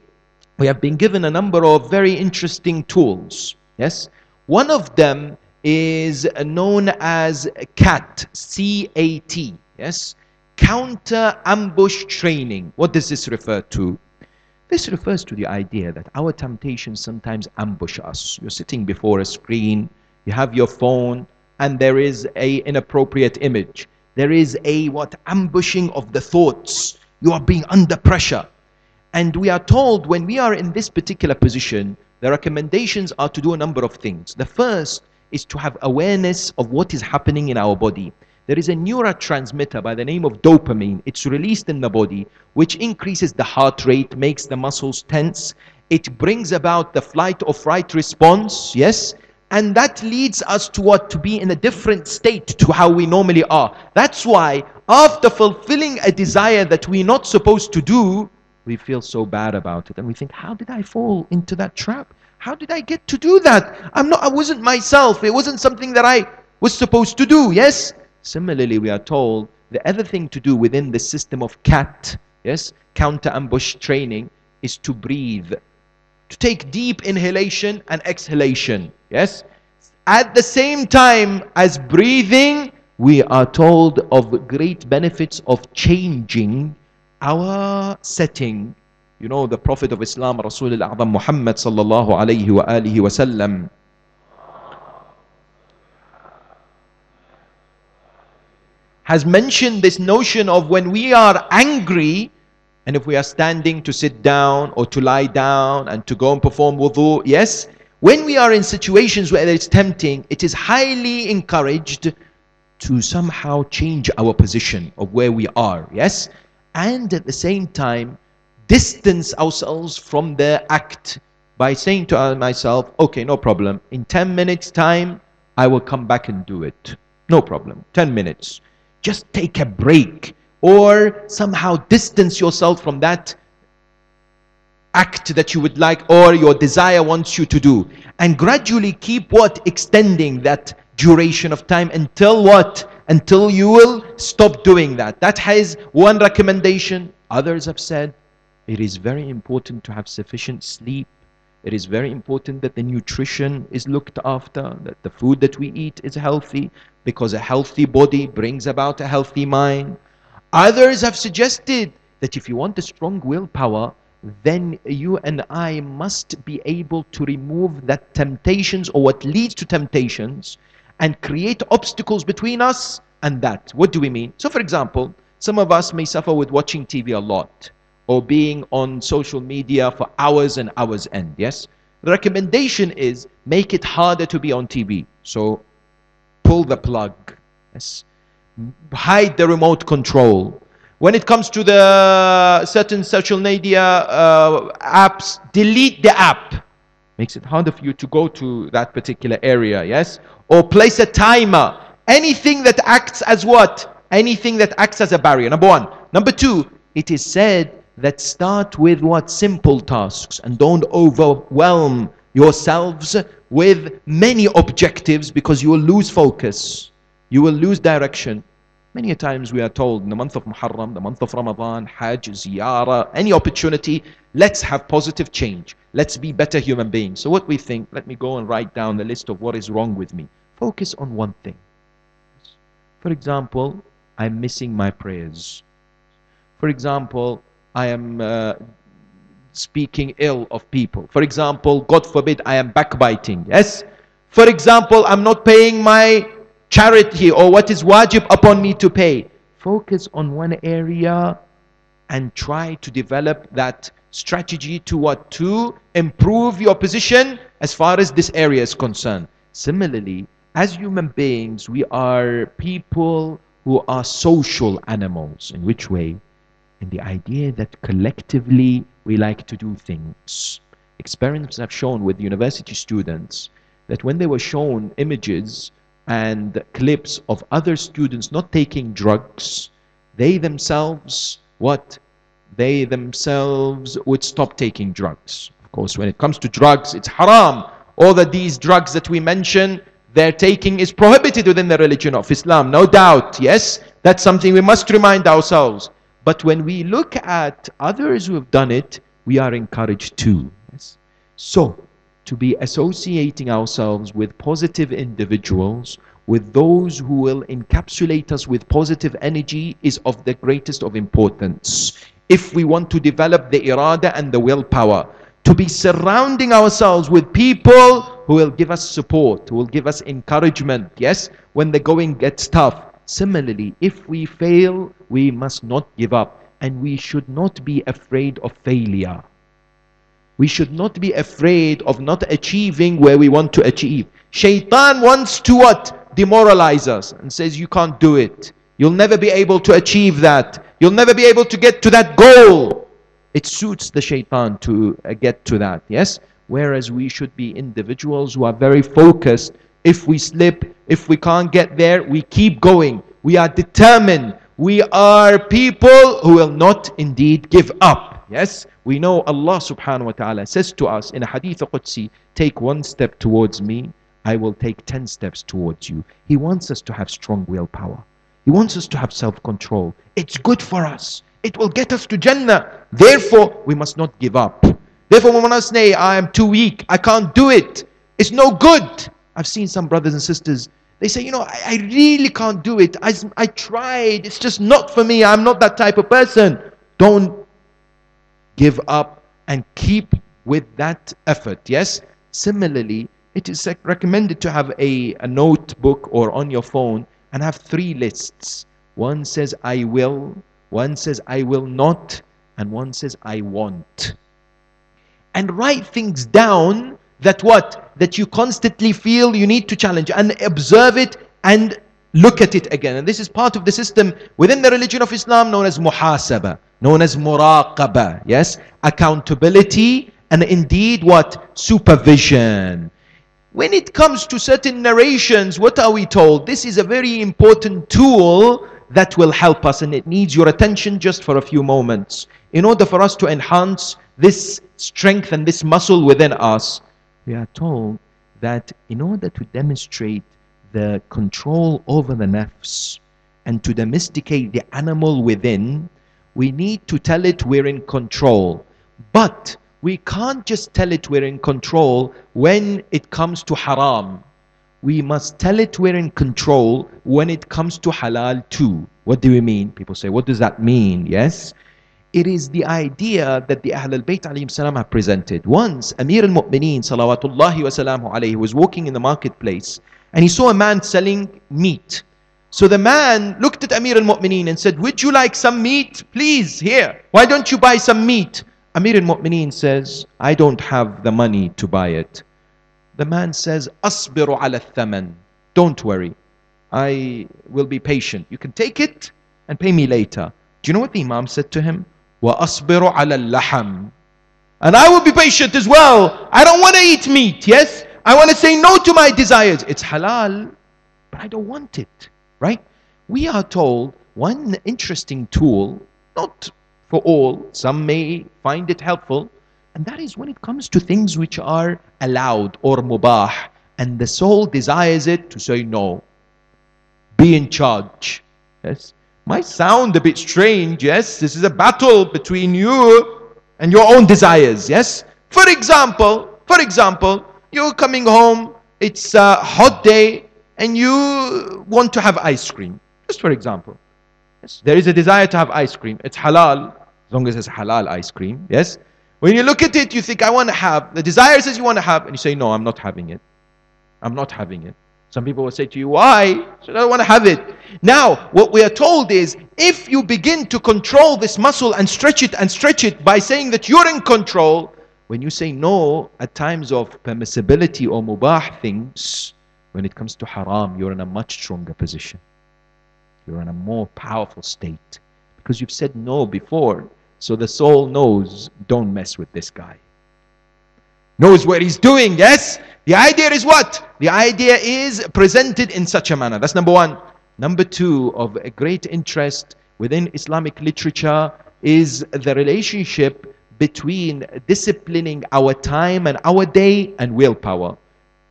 we have been given a number of very interesting tools. Yes, one of them is known as CAT, C-A-T. Yes, counter ambush training. What does this refer to? This refers to the idea that our temptations sometimes ambush us. You're sitting before a screen, you have your phone, and there is a inappropriate image. There is a ambushing of the thoughts. You are being under pressure. And we are told when we are in this particular position, the recommendations are to do a number of things. The first is to have awareness of what is happening in our body. There is a neurotransmitter by the name of dopamine. It's released in the body, which increases the heart rate, makes the muscles tense. It brings about the flight or fright response, yes? And that leads us to what? To be in a different state to how we normally are. That's why after fulfilling a desire that we're not supposed to do, we feel so bad about it. And we think, how did I fall into that trap? How did I get to do that? I wasn't myself. It wasn't something that I was supposed to do, yes? Similarly, we are told the other thing to do within the system of CAT, yes, counter ambush training, is to breathe. To take deep inhalation and exhalation, yes? At the same time as breathing, we are told of great benefits of changing our setting. You know, the Prophet of Islam, Rasul al-A'zam Muhammad sallallahu alayhi wa alihi wa sallam, has mentioned this notion of when we are angry, and if we are standing, to sit down or to lie down and to go and perform wudu, yes? When we are in situations where it's tempting, it is highly encouraged to somehow change our position of where we are, yes? And at the same time, distance ourselves from the act by saying to myself, okay, no problem. In 10 minutes time, I will come back and do it. No problem, 10 minutes. Just take a break, or somehow distance yourself from that act that you would like or your desire wants you to do, and gradually keep extending that duration of time until until you will stop doing that. That has one recommendation. Others have said it is very important to have sufficient sleep. It is very important that the nutrition is looked after, that the food that we eat is healthy, because a healthy body brings about a healthy mind. Others have suggested that if you want a strong willpower, then you and I must be able to remove that temptations or what leads to temptations and create obstacles between us and that. What do we mean? So for example, some of us may suffer with watching TV a lot, or being on social media for hours and hours end, yes? The recommendation is make it harder to be on TV. So pull the plug, yes? Hide the remote control. When it comes to the certain social media apps, delete the app. Makes it harder for you to go to that particular area, yes? Or place a timer. Anything that acts as what? Anything that acts as a barrier, number one. Number two, it is said that start with simple tasks, and don't overwhelm yourselves with many objectives, because you will lose focus. You will lose direction. Many a times we are told in the month of Muharram, the month of Ramadan, Hajj, Ziyarah, any opportunity, let's have positive change. Let's be better human beings. So what we think, let me go and write down the list of what is wrong with me. Focus on one thing. For example, I'm missing my prayers. For example, I am speaking ill of people. For example, God forbid, I am backbiting. Yes? For example, I'm not paying my charity or what is wajib upon me to pay. Focus on one area and try to develop that strategy to improve your position as far as this area is concerned. Similarly, as human beings, we are people who are social animals. In which way? In the idea that collectively we like to do things. Experiments have shown with university students that when they were shown images and clips of other students not taking drugs, they themselves they themselves would stop taking drugs. Of course, when it comes to drugs, it's haram. All that these drugs that we mention, their taking is prohibited within the religion of Islam, no doubt. Yes, that's something we must remind ourselves. But when we look at others who have done it, we are encouraged too. Yes? So, to be associating ourselves with positive individuals, with those who will encapsulate us with positive energy, is of the greatest of importance. if we want to develop the irada and the willpower. To be surrounding ourselves with people who will give us support, who will give us encouragement, yes, when the going gets tough. Similarly, if we fail, we must not give up. And we should not be afraid of failure. We should not be afraid of not achieving where we want to achieve. Shaitan wants to what? Demoralize us and says, you can't do it. You'll never be able to achieve that. You'll never be able to get to that goal. It suits the shaitan to get to that, yes? Whereas we should be individuals who are very focused. If we slip, if we can't get there, we keep going. We are determined. We are people who will not indeed give up. Yes, we know Allah subhanahu wa ta'ala says to us in a hadith Qudsi, take one step towards me, I will take 10 steps towards you. He wants us to have strong willpower. He wants us to have self-control. It's good for us. It will get us to Jannah. Therefore, we must not give up. Therefore, when we say, I am too weak, I can't do it, it's no good. I've seen some brothers and sisters, they say, I really can't do it. I tried. It's just not for me. I'm not that type of person. Don't give up and keep with that effort. Yes? Similarly, it is recommended to have a notebook or on your phone and have 3 lists. One says, I will. One says, I will not. And one says, I want. And write things down that what? That you constantly feel you need to challenge and observe it and look at it again. And this is part of the system within the religion of Islam known as muhasaba, known as muraqaba. Yes? Accountability and indeed what? Supervision. When it comes to certain narrations, what are we told? This is a very important tool that will help us, and it needs your attention just for a few moments. In order for us to enhance this strength and this muscle within us, we are told that in order to demonstrate the control over the nafs and to domesticate the animal within, we need to tell it we're in control. But we can't just tell it we're in control when it comes to haram. We must tell it we're in control when it comes to halal too. What do we mean? People say, what does that mean? Yes? It is the idea that the Ahl al-Bayt alayhim salam have presented. Once, Amir al-Mu'mineen salawatullahi wa salamu alayhi was walking in the marketplace and he saw a man selling meat. So the man looked at Amir al-Mu'mineen and said, would you like some meat? Please, here. Why don't you buy some meat? Amir al-Mu'mineen says, I don't have the money to buy it. The man says, Asbiru ala thaman. Don't worry. I will be patient. You can take it and pay me later. Do you know what the Imam said to him? وَأَصْبِرُ عَلَى اللَّحَمِ. And I will be patient as well. I don't want to eat meat, yes? I want to say no to my desires. It's halal, but I don't want it, right? We are told one interesting tool, not for all, some may find it helpful, and that is when it comes to things which are allowed or mubah, and the soul desires it, to say no. Be in charge, yes? Might sound a bit strange, yes? This is a battle between you and your own desires, yes? For example, you're coming home, it's a hot day, and you want to have ice cream. Just for example. Yes? There is a desire to have ice cream. It's halal, as long as it's halal ice cream, yes? When you look at it, you think, I want to have. The desire says you want to have, and you say, no, I'm not having it. I'm not having it. Some people will say to you, why? So I don't want to have it. Now, what we are told is, if you begin to control this muscle and stretch it by saying that you're in control, when you say no at times of permissibility or mubah things, when it comes to haram, you're in a much stronger position. You're in a more powerful state. Because you've said no before, so the soul knows, don't mess with this guy. Knows what he's doing, yes? The idea is what? The idea is presented in such a manner. That's number one. Number two, of a great interest within Islamic literature is the relationship between disciplining our time and our day and willpower.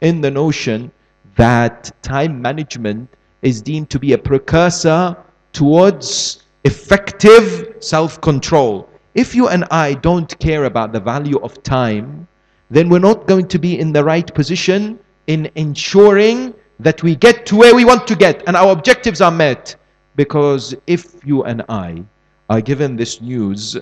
In the notion that time management is deemed to be a precursor towards effective self-control. If you and I don't care about the value of time, then we're not going to be in the right position in ensuring that we get to where we want to get and our objectives are met. Because if you and I are given this news,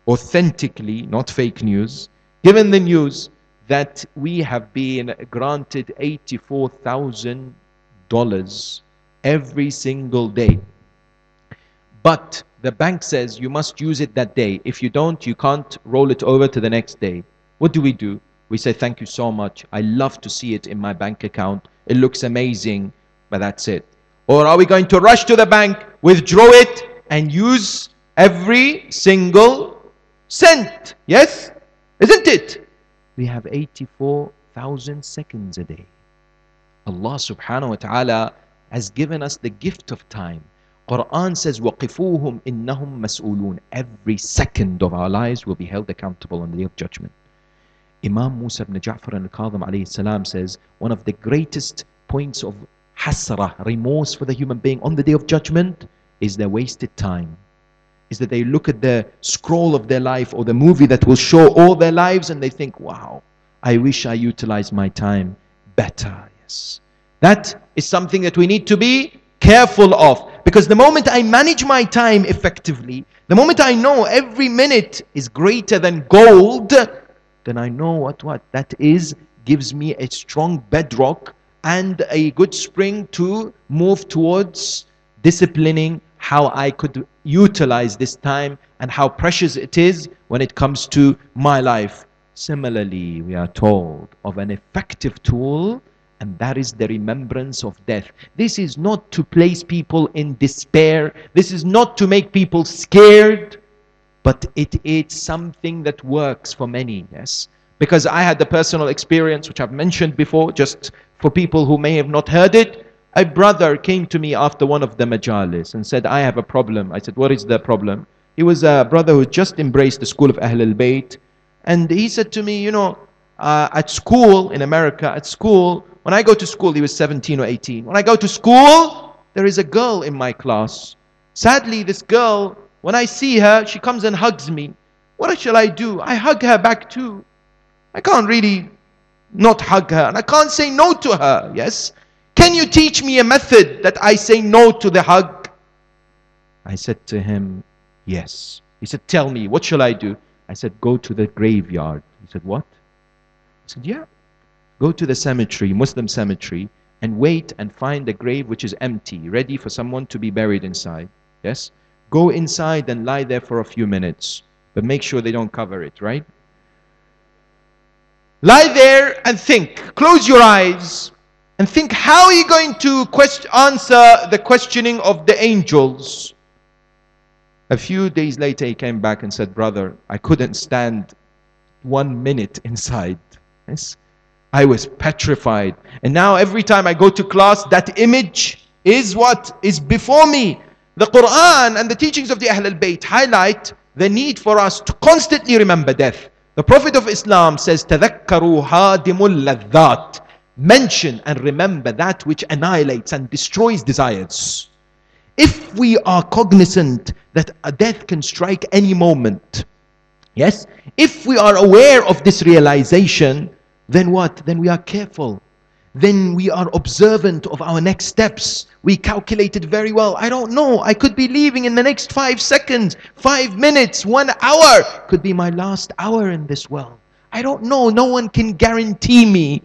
authentically, not fake news, given the news that we have been granted $84,000 every single day. But the bank says you must use it that day. If you don't, you can't roll it over to the next day. What do? We say, thank you so much. I love to see it in my bank account. It looks amazing, but that's it. Or are we going to rush to the bank, withdraw it, and use every single cent? Yes? Isn't it? We have 84,000 seconds a day. Allah subhanahu wa ta'ala has given us the gift of time. Quran says, وَقِفُوهُمْ إِنَّهُمْ مَسْئُولُونَ. Every second of our lives will be held accountable on the day of judgment. Imam Musa ibn Ja'far al-Kadhim alayhi salam says, one of the greatest points of hasrah, remorse for the human being on the day of judgment is their wasted time. Is that they look at the scroll of their life or the movie that will show all their lives and they think, wow, I wish I utilized my time better. Yes. That is something that we need to be careful of. Because the moment I manage my time effectively, the moment I know every minute is greater than gold, then I know what that is, gives me a strong bedrock and a good spring to move towards disciplining how I could utilize this time and how precious it is when it comes to my life. Similarly, we are told of an effective tool, and that is the remembrance of death. This is not to place people in despair. This is not to make people scared, but it is something that works for many. Yes, because I had the personal experience, which I've mentioned before, just for people who may have not heard it. A brother came to me after one of the majalis and said, I have a problem. I said, what is the problem? He was a brother who just embraced the school of Al-Bayt. And he said to me, at school in America, when I go to school, he was 17 or 18. When I go to school, there is a girl in my class. Sadly, this girl, when I see her, she comes and hugs me. What shall I do? I hug her back too. I can't really not hug her, and I can't say no to her. Yes? Can you teach me a method that I say no to the hug? I said to him, yes. He said, tell me, what shall I do? I said, go to the graveyard. He said, what? I said, yeah. Go to the cemetery, Muslim cemetery, and wait and find a grave which is empty, ready for someone to be buried inside. Yes? Go inside and lie there for a few minutes. But make sure they don't cover it, right? Lie there and think. Close your eyes and think, how are you going to answer the questioning of the angels? A few days later, he came back and said, brother, I couldn't stand 1 minute inside. Yes? I was petrified. And now every time I go to class, that image is what is before me. The Quran and the teachings of the Ahlul Bayt highlight the need for us to constantly remember death. The Prophet of Islam says, تَذَكَّرُوا هَادِمُ اللَّذَّاتِ. Mention and remember that which annihilates and destroys desires. If we are cognizant that a death can strike any moment, yes, if we are aware of this realization, then what? Then we are careful. Then we are observant of our next steps. We calculated very well. I don't know. I could be leaving in the next 5 seconds, 5 minutes, 1 hour. Could be my last hour in this world. I don't know. No one can guarantee me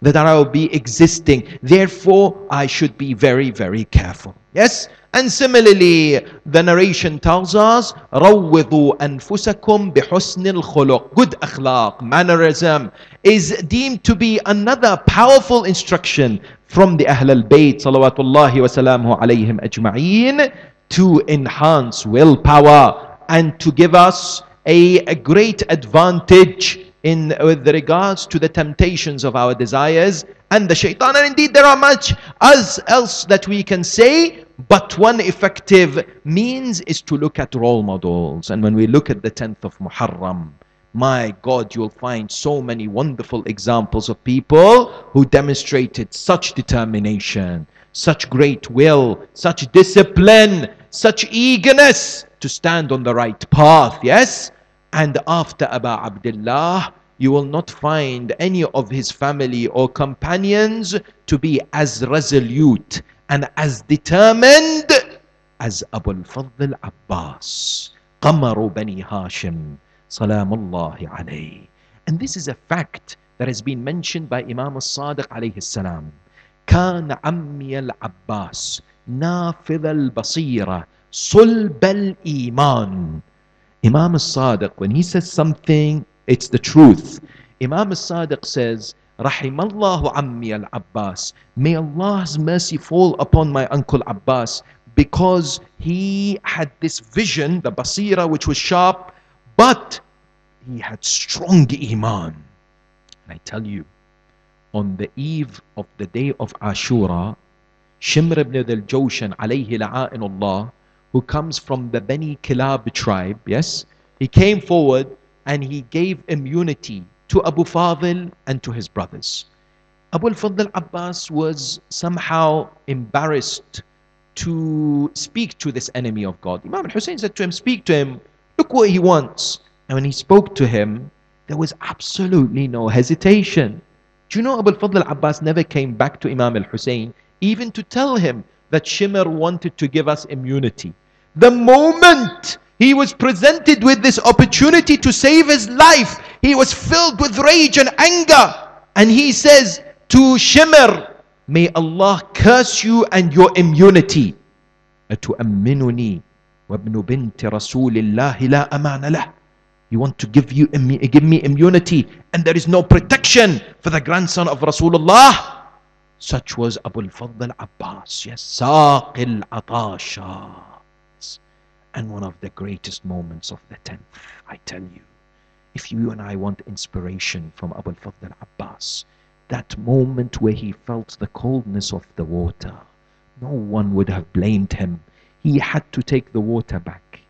that I will be existing. Therefore, I should be very, very careful. Yes? And similarly, the narration tells us, رَوِّضُوا أَنفُسَكُمْ بِحُسْنِ الْخُلُقِ. Good akhlaq, mannerism, is deemed to be another powerful instruction from the Ahl al-Bayt, salawatullahi wa salamuhu alayhim ajma'een, to enhance willpower and to give us a great advantage with regards to the temptations of our desires and the shaitan. And indeed, there are much else that we can say, but one effective means is to look at role models. And when we look at the 10th of Muharram, my God, you'll find so many wonderful examples of people who demonstrated such determination, such great will, such discipline, such eagerness to stand on the right path. Yes? And after Abu Abdullah, you will not find any of his family or companions to be as resolute and as determined as Abu al-Fadl al-Abbas. قمر بني هاشم سلام الله عليه. And this is a fact that has been mentioned by Imam al-Sadiq alayhi salam. كان عمي العباس نافذ البصيرة صلب الإيمان. Imam al-Sadiq, when he says something, it's the truth. Imam al-Sadiq says, Rahimallahu ammi al-Abbas. May Allah's mercy fall upon my uncle Abbas, because he had this vision, the basira, which was sharp, but he had strong iman. And I tell you, on the eve of the day of Ashura, Shimr ibn al-Jawshan alayhi la'a'inullah, who comes from the Bani Kilab tribe, yes, he came forward and he gave immunity to Abu Fadl and to his brothers. Abu al-Fadl Abbas was somehow embarrassed to speak to this enemy of God. Imam al-Hussein said to him, speak to him, look what he wants. And when he spoke to him, there was absolutely no hesitation. Do you know Abu al-Fadl Abbas never came back to Imam al-Hussein even to tell him that Shimr wanted to give us immunity? The moment he was presented with this opportunity to save his life, he was filled with rage and anger. And he says to Shimr, may Allah curse you and your immunity. أتؤمنني وابن بنت رسول الله لا أمان له. You want to give me immunity and there is no protection for the grandson of Rasulullah? Such was Abu al-Fadl Abbas. Yes, Saqil Atasha. And one of the greatest moments of the 10th, I tell you, if you and I want inspiration from Abu al-Fadl Abbas, that moment where he felt the coldness of the water, no one would have blamed him. He had to take the water back.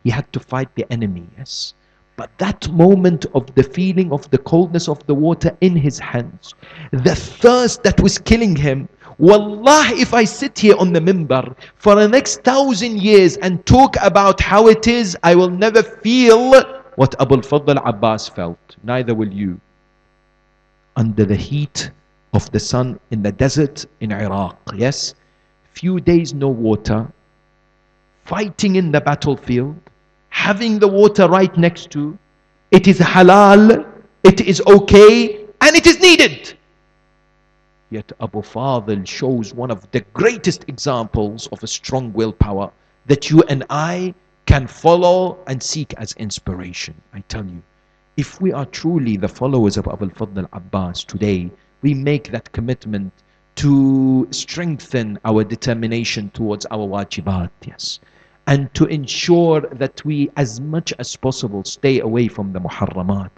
He had to fight the enemy, yes. But that moment of the feeling of the coldness of the water in his hands, the thirst that was killing him, wallah, if I sit here on the minbar for the next 1,000 years and talk about how it is, I will never feel what Abu al-Fadl Abbas felt. Neither will you. Under the heat of the sun in the desert in Iraq, yes, few days no water, fighting in the battlefield, having the water right next to, it is halal, it is okay, and it is needed. Yet Abu Fadl shows one of the greatest examples of a strong willpower that you and I can follow and seek as inspiration. I tell you, if we are truly the followers of Abu al-Fadl Abbas today, we make that commitment to strengthen our determination towards our wajibat, yes, and to ensure that we as much as possible stay away from the muharramat.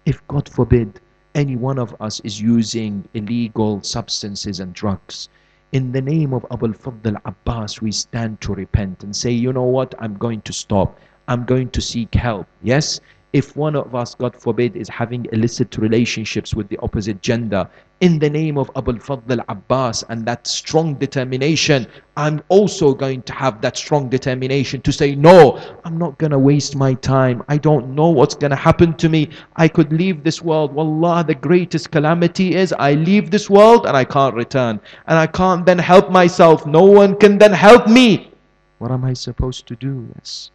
If God forbid any one of us is using illegal substances and drugs, in the name of Abu al-Fadl Abbas, we stand to repent and say, you know what, I'm going to stop. I'm going to seek help. Yes, if one of us, God forbid, is having illicit relationships with the opposite gender, in the name of Abu al-Fadl Abbas and that strong determination, I'm also going to have that strong determination to say, no, I'm not going to waste my time. I don't know what's going to happen to me. I could leave this world. Wallah, the greatest calamity is I leave this world and I can't return. And I can't then help myself. No one can then help me. What am I supposed to do? Yes.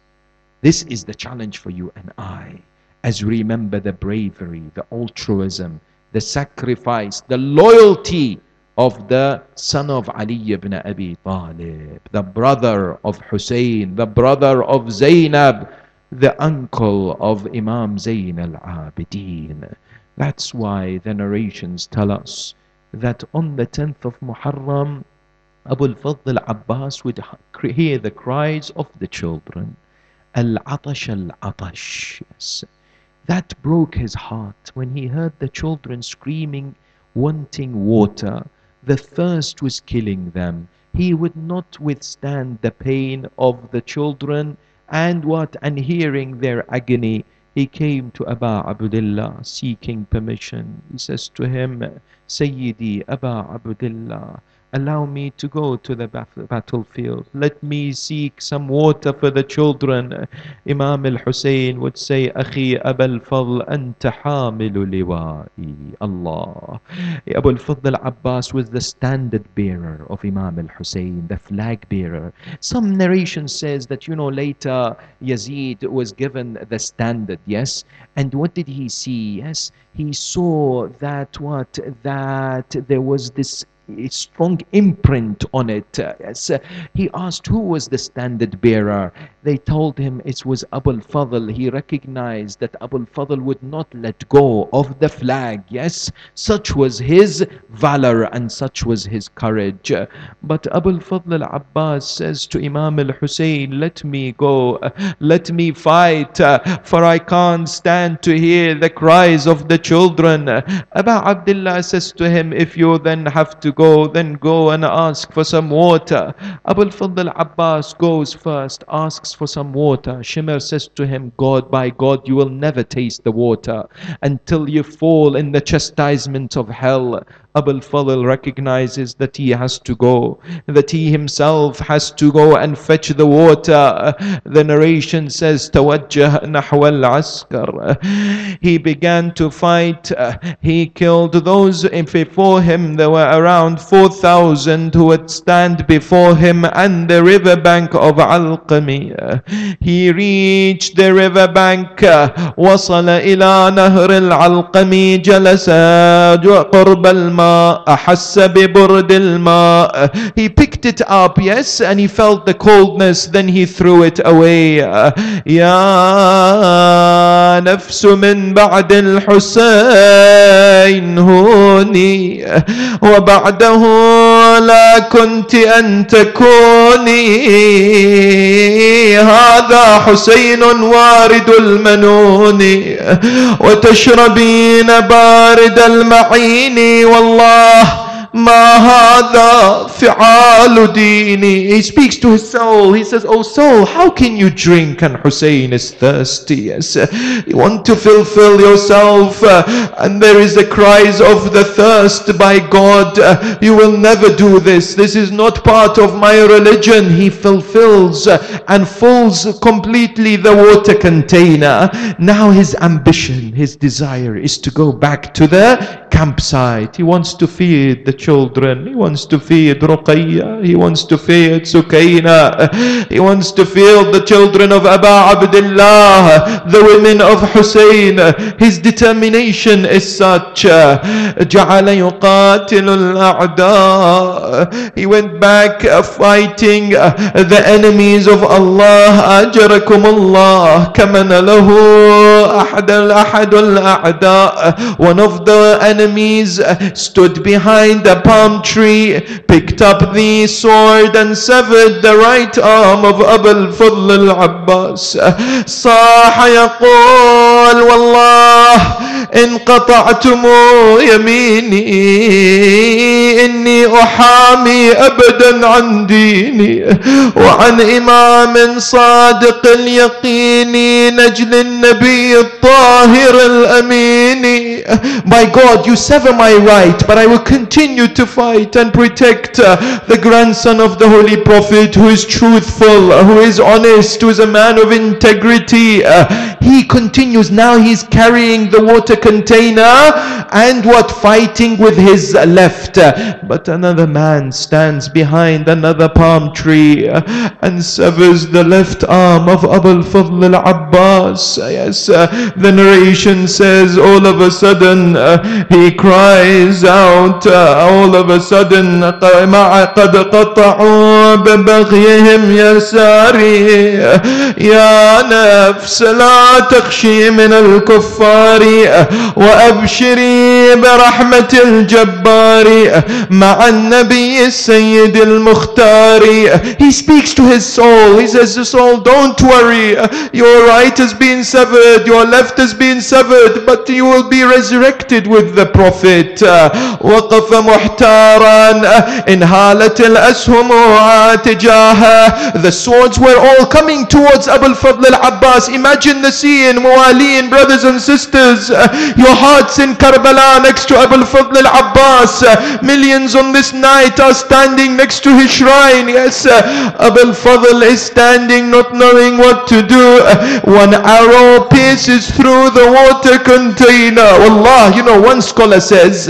This is the challenge for you and I, as we remember the bravery, the altruism, the sacrifice, the loyalty of the son of Ali ibn Abi Talib, the brother of Hussein, the brother of Zainab, the uncle of Imam Zayn al-Abidin. That's why the narrations tell us that on the 10th of Muharram, Abu al-Fadl Abbas would hear the cries of the children. Al-Atash al-Atash. Yes. That broke his heart when he heard the children screaming, wanting water. The thirst was killing them. He would not withstand the pain of the children and what? And hearing their agony, he came to Aba Abdullah seeking permission. He says to him, Sayyidi Aba Abdullah, allow me to go to the battlefield. Let me seek some water for the children. Imam al-Hussein would say, Akhi Aba al-Fadl, anta hamilu liwa'i. Allah. Abu al-Fadl al-Abbas was the standard bearer of Imam al-Hussein, the flag bearer. Some narration says that, later Yazid was given the standard, yes? And what did he see? Yes, he saw that that there was this strong imprint on it. Yes, he asked who was the standard bearer. They told him it was Abu al-Fadl. He recognized that Abu al-Fadl would not let go of the flag. Yes, such was his valor and such was his courage. But Abu al-Fadl al-Abbas says to Imam al-Hussein, let me go, let me fight, for I can't stand to hear the cries of the children. Abu Abdullah says to him, if you then have to go, then go and ask for some water. Abu al-Fadl al-Abbas goes first, asks for some water. Shimr says to him, God, by God, you will never taste the water until you fall in the chastisement of hell. Abu al-Fadl recognizes that he has to go, that he himself has to go and fetch the water. The narration says, Tawajjah nahwa al-askar. He began to fight. He killed those before him. There were around 4,000 who would stand before him and the riverbank of Alqami. He reached the riverbank. وصل إلى نهر العلقمي جلس قرب الماء. أحس ببرد الماء. He picked it up, yes, and he felt the coldness, then he threw it away. يا نفس من بعد الحسين هوني وبعده لا كنت أن تكوني هذا حسين وارد المنون وتشربين بارد المعين والله ما هذا فعال ديني. He speaks to his soul. He says, oh soul, how can you drink? And Hussein is thirsty. Yes, you want to fulfill yourself, and there is the cries of the thirst. By God, you will never do this. This is not part of my religion. He fulfills and fills completely the water container. Now his ambition, his desire is to go back to the campsite. He wants to feed the children. He wants to feed Ruqayya. He wants to feed Sukaina. He wants to feed the children of Abu Abdullah, the women of Hussein. His determination is such. جعل يقاتل الأعداء. He went back fighting the enemies of Allah. أجركم الله كمن له أحد الأعداء. One of the enemies stood behind a palm tree, picked up the sword and severed the right arm of Abu al-Fadl al-Abbas. صاح يقول والله إن قطعتم يميني إني أحامي أبدا عن ديني وعن إمام صادق اليقين نجل النبي الطاهر الأمين. By God, you sever my right, but I will continue to fight and protect the grandson of the Holy Prophet, who is truthful, who is honest, who is a man of integrity. He continues. Now he's carrying the water container and fighting with his left. But another man stands behind another palm tree and severs the left arm of Abu al-Fadl al-Abbas. Yes, the narration says all of a sudden he cries out, all of a sudden قد قطعوا ببغيهم يساري يا نفس لا تخشي من الكفار وأبشري برحمة الجبار مع النبي السيد المختار. He speaks to his soul. He says to soul, don't worry, your right has been severed, your left has been severed, but you will be resurrected with the Prophet. وقف محتارا انهالت الأسهم تجاهه. The swords were all coming towards Abu al-Fadl al-Abbas. Imagine the Mukhlisin, Muwalin, brothers and sisters, your hearts in Karbala next to Abu al-Fadl al-Abbas. Millions on this night are standing next to his shrine. Yes, Abu al-Fadl is standing not knowing what to do. One arrow pierces through the water container. Wallah, you know, one scholar says,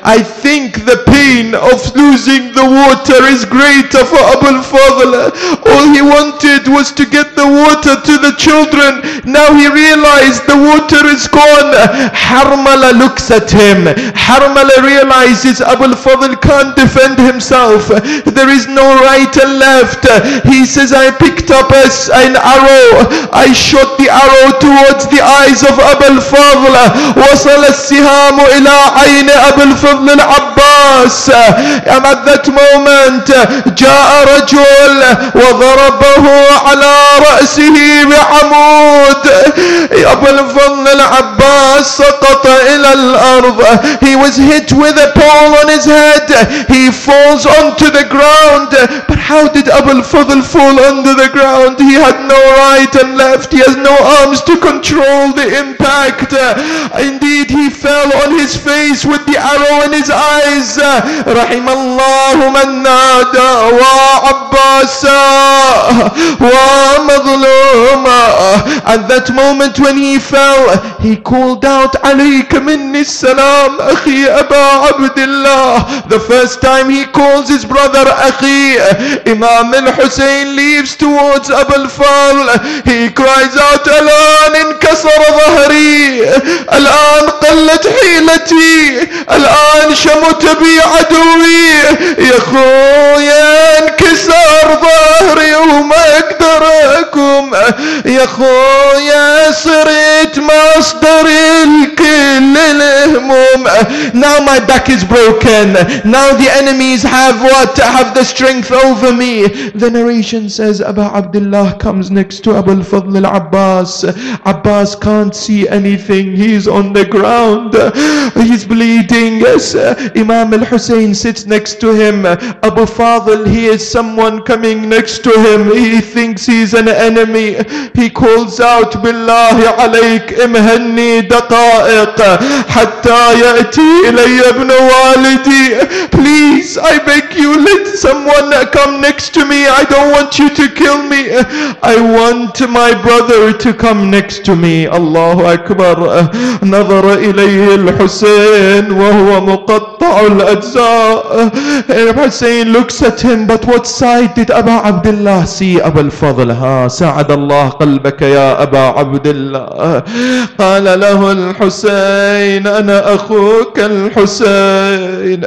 I think the pain of losing the water is greater for Abu al-Fadl. All he wanted was to get the water to the children. Now he realized the water is gone. Harmala looks at him. Harmala realizes Abu al-Fadl can't defend himself. There is no right and left. He says, I picked up an arrow. I shot the arrow towards the eyes of Abu al-Fadl. وصل السهام إلى عين أبي الفضل العباس. And at that moment جاء رجل وضربه على رأسه بعمود. أبو الفضل العباس سقط إلى الأرض. He was hit with a pole on his head. He falls onto the ground. But how did Abu al-Fadl fall under the ground? He had no right and left. He has no arms to control the impact. Indeed, he fell on his face with the arrow in his eyes. رحم الله من نادى وعباسا ومظلوما. At that moment when he fell, he called out, عليك مني السلام أخي أبا عبد الله. The first time he calls his brother أخي, Imam al-Hussein leaves towards Abu al-Fadl. He cries out, الآن انكسر ظهري, الآن قلت حيلتي, الآن شمت بي عدوي. يا خويا انكسر ظهري وما اقدر اقوم. يا خويا صرت مصدر الكل الهموم. Now my back is broken. Now the enemies have what? Have the strength over me. The narration says Abu Abdullah comes next to Abu al-Fadl al-Abbas. Abbas can't see anything. He's on the ground. He's bleeding. Yes, Imam al-Hussein sits next to him. Abu Fadl hears someone coming next to him. He thinks he's an enemy. He calls out, Billahi alayk imhanni daqa'iq hatta ya'ti ilayya ibn walidi. Please, I beg you, let someone come next to me. I don't want you to kill me. I want my brother to come next to me. Allahu Akbar. نظر إليه الحسين وهو مقطع الأجزاء. Hussein looks at him, but what side did Abu Abdullah see? Abu al-Fadl. ساعد الله قلبك يا أبا عبد الله. قال له الحسين أنا أخوك الحسين.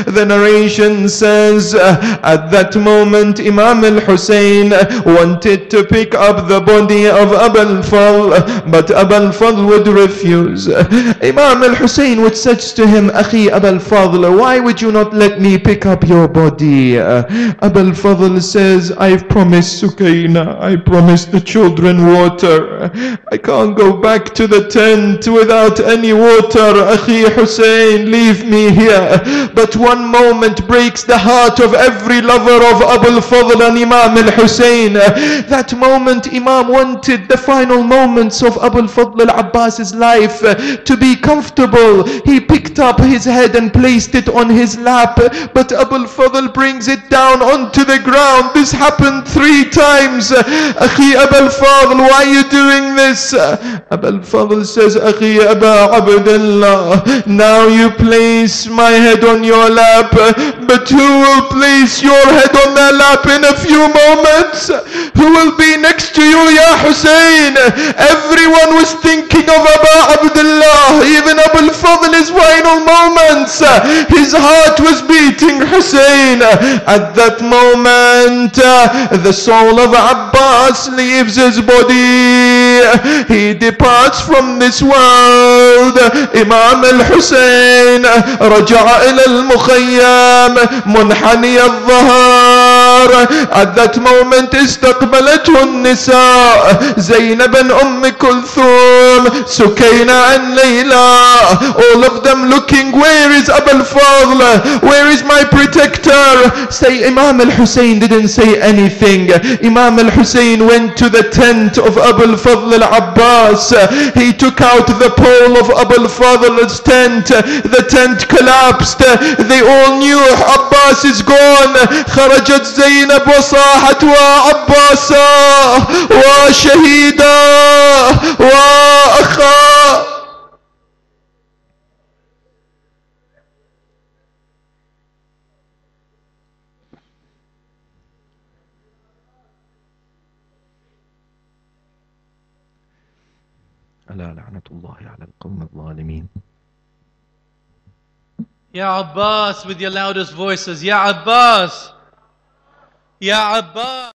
The narration says at that moment Imam al-Hussein wanted to pick up the body of Abu al-Fadl, but Abu al-Fadl would refuse. Imam al-Hussein would say to him, Akhi Abu al-Fadl, why would you not let me pick up your body? Abu al-Fadl says, I've promised Sukaina, I promised the children water. I can't go back to the tent without any water. Akhi Hussein, leave me here. But one moment breaks the heart of every lover of Abu al-Fadl and Imam al-Hussein. That moment Imam wanted the final moments of Abu al-Fadl al-Abbas's life to be comfortable. He picked up his head and placed it on his lap, but Abu al-Fadl brings it down onto the ground. This happened 3 times. Akhi Abu al-Fadl, why are you doing this? Abu al-Fadl says, Akhi Abu Abdullah, now you place my head on your lap, but who will place your head on their lap in a few moments? Who will be next to you, Ya Hussein? Everyone was thinking of Abu Abdullah. Even Abu al-Fadl, his final moments, his heart was beating Hussein. At that moment, the soul of Abbas leaves his body. He departs from this world. Imam al-Hussein رجع إلى المخيم منحني الظهر At that moment استقبلته النساء زينب أم كلثوم سكينة and Layla, all of them looking, where is Abul Fadl, where is my protector? Say Imam al-Hussein didn't say anything. Imam al-Hussein went to the tent of Abul Fadl al-Abbas. He took out the pole of Abul Fadl's tent. The tent collapsed. They all knew Abbas is gone. خرجت زينب وصاحت وعباسا وشهيدا وأخا. ألا لعنة الله على القوم الظالمين. Ya Abbas, with your loudest voices. Ya Abbas. Ya Abbas.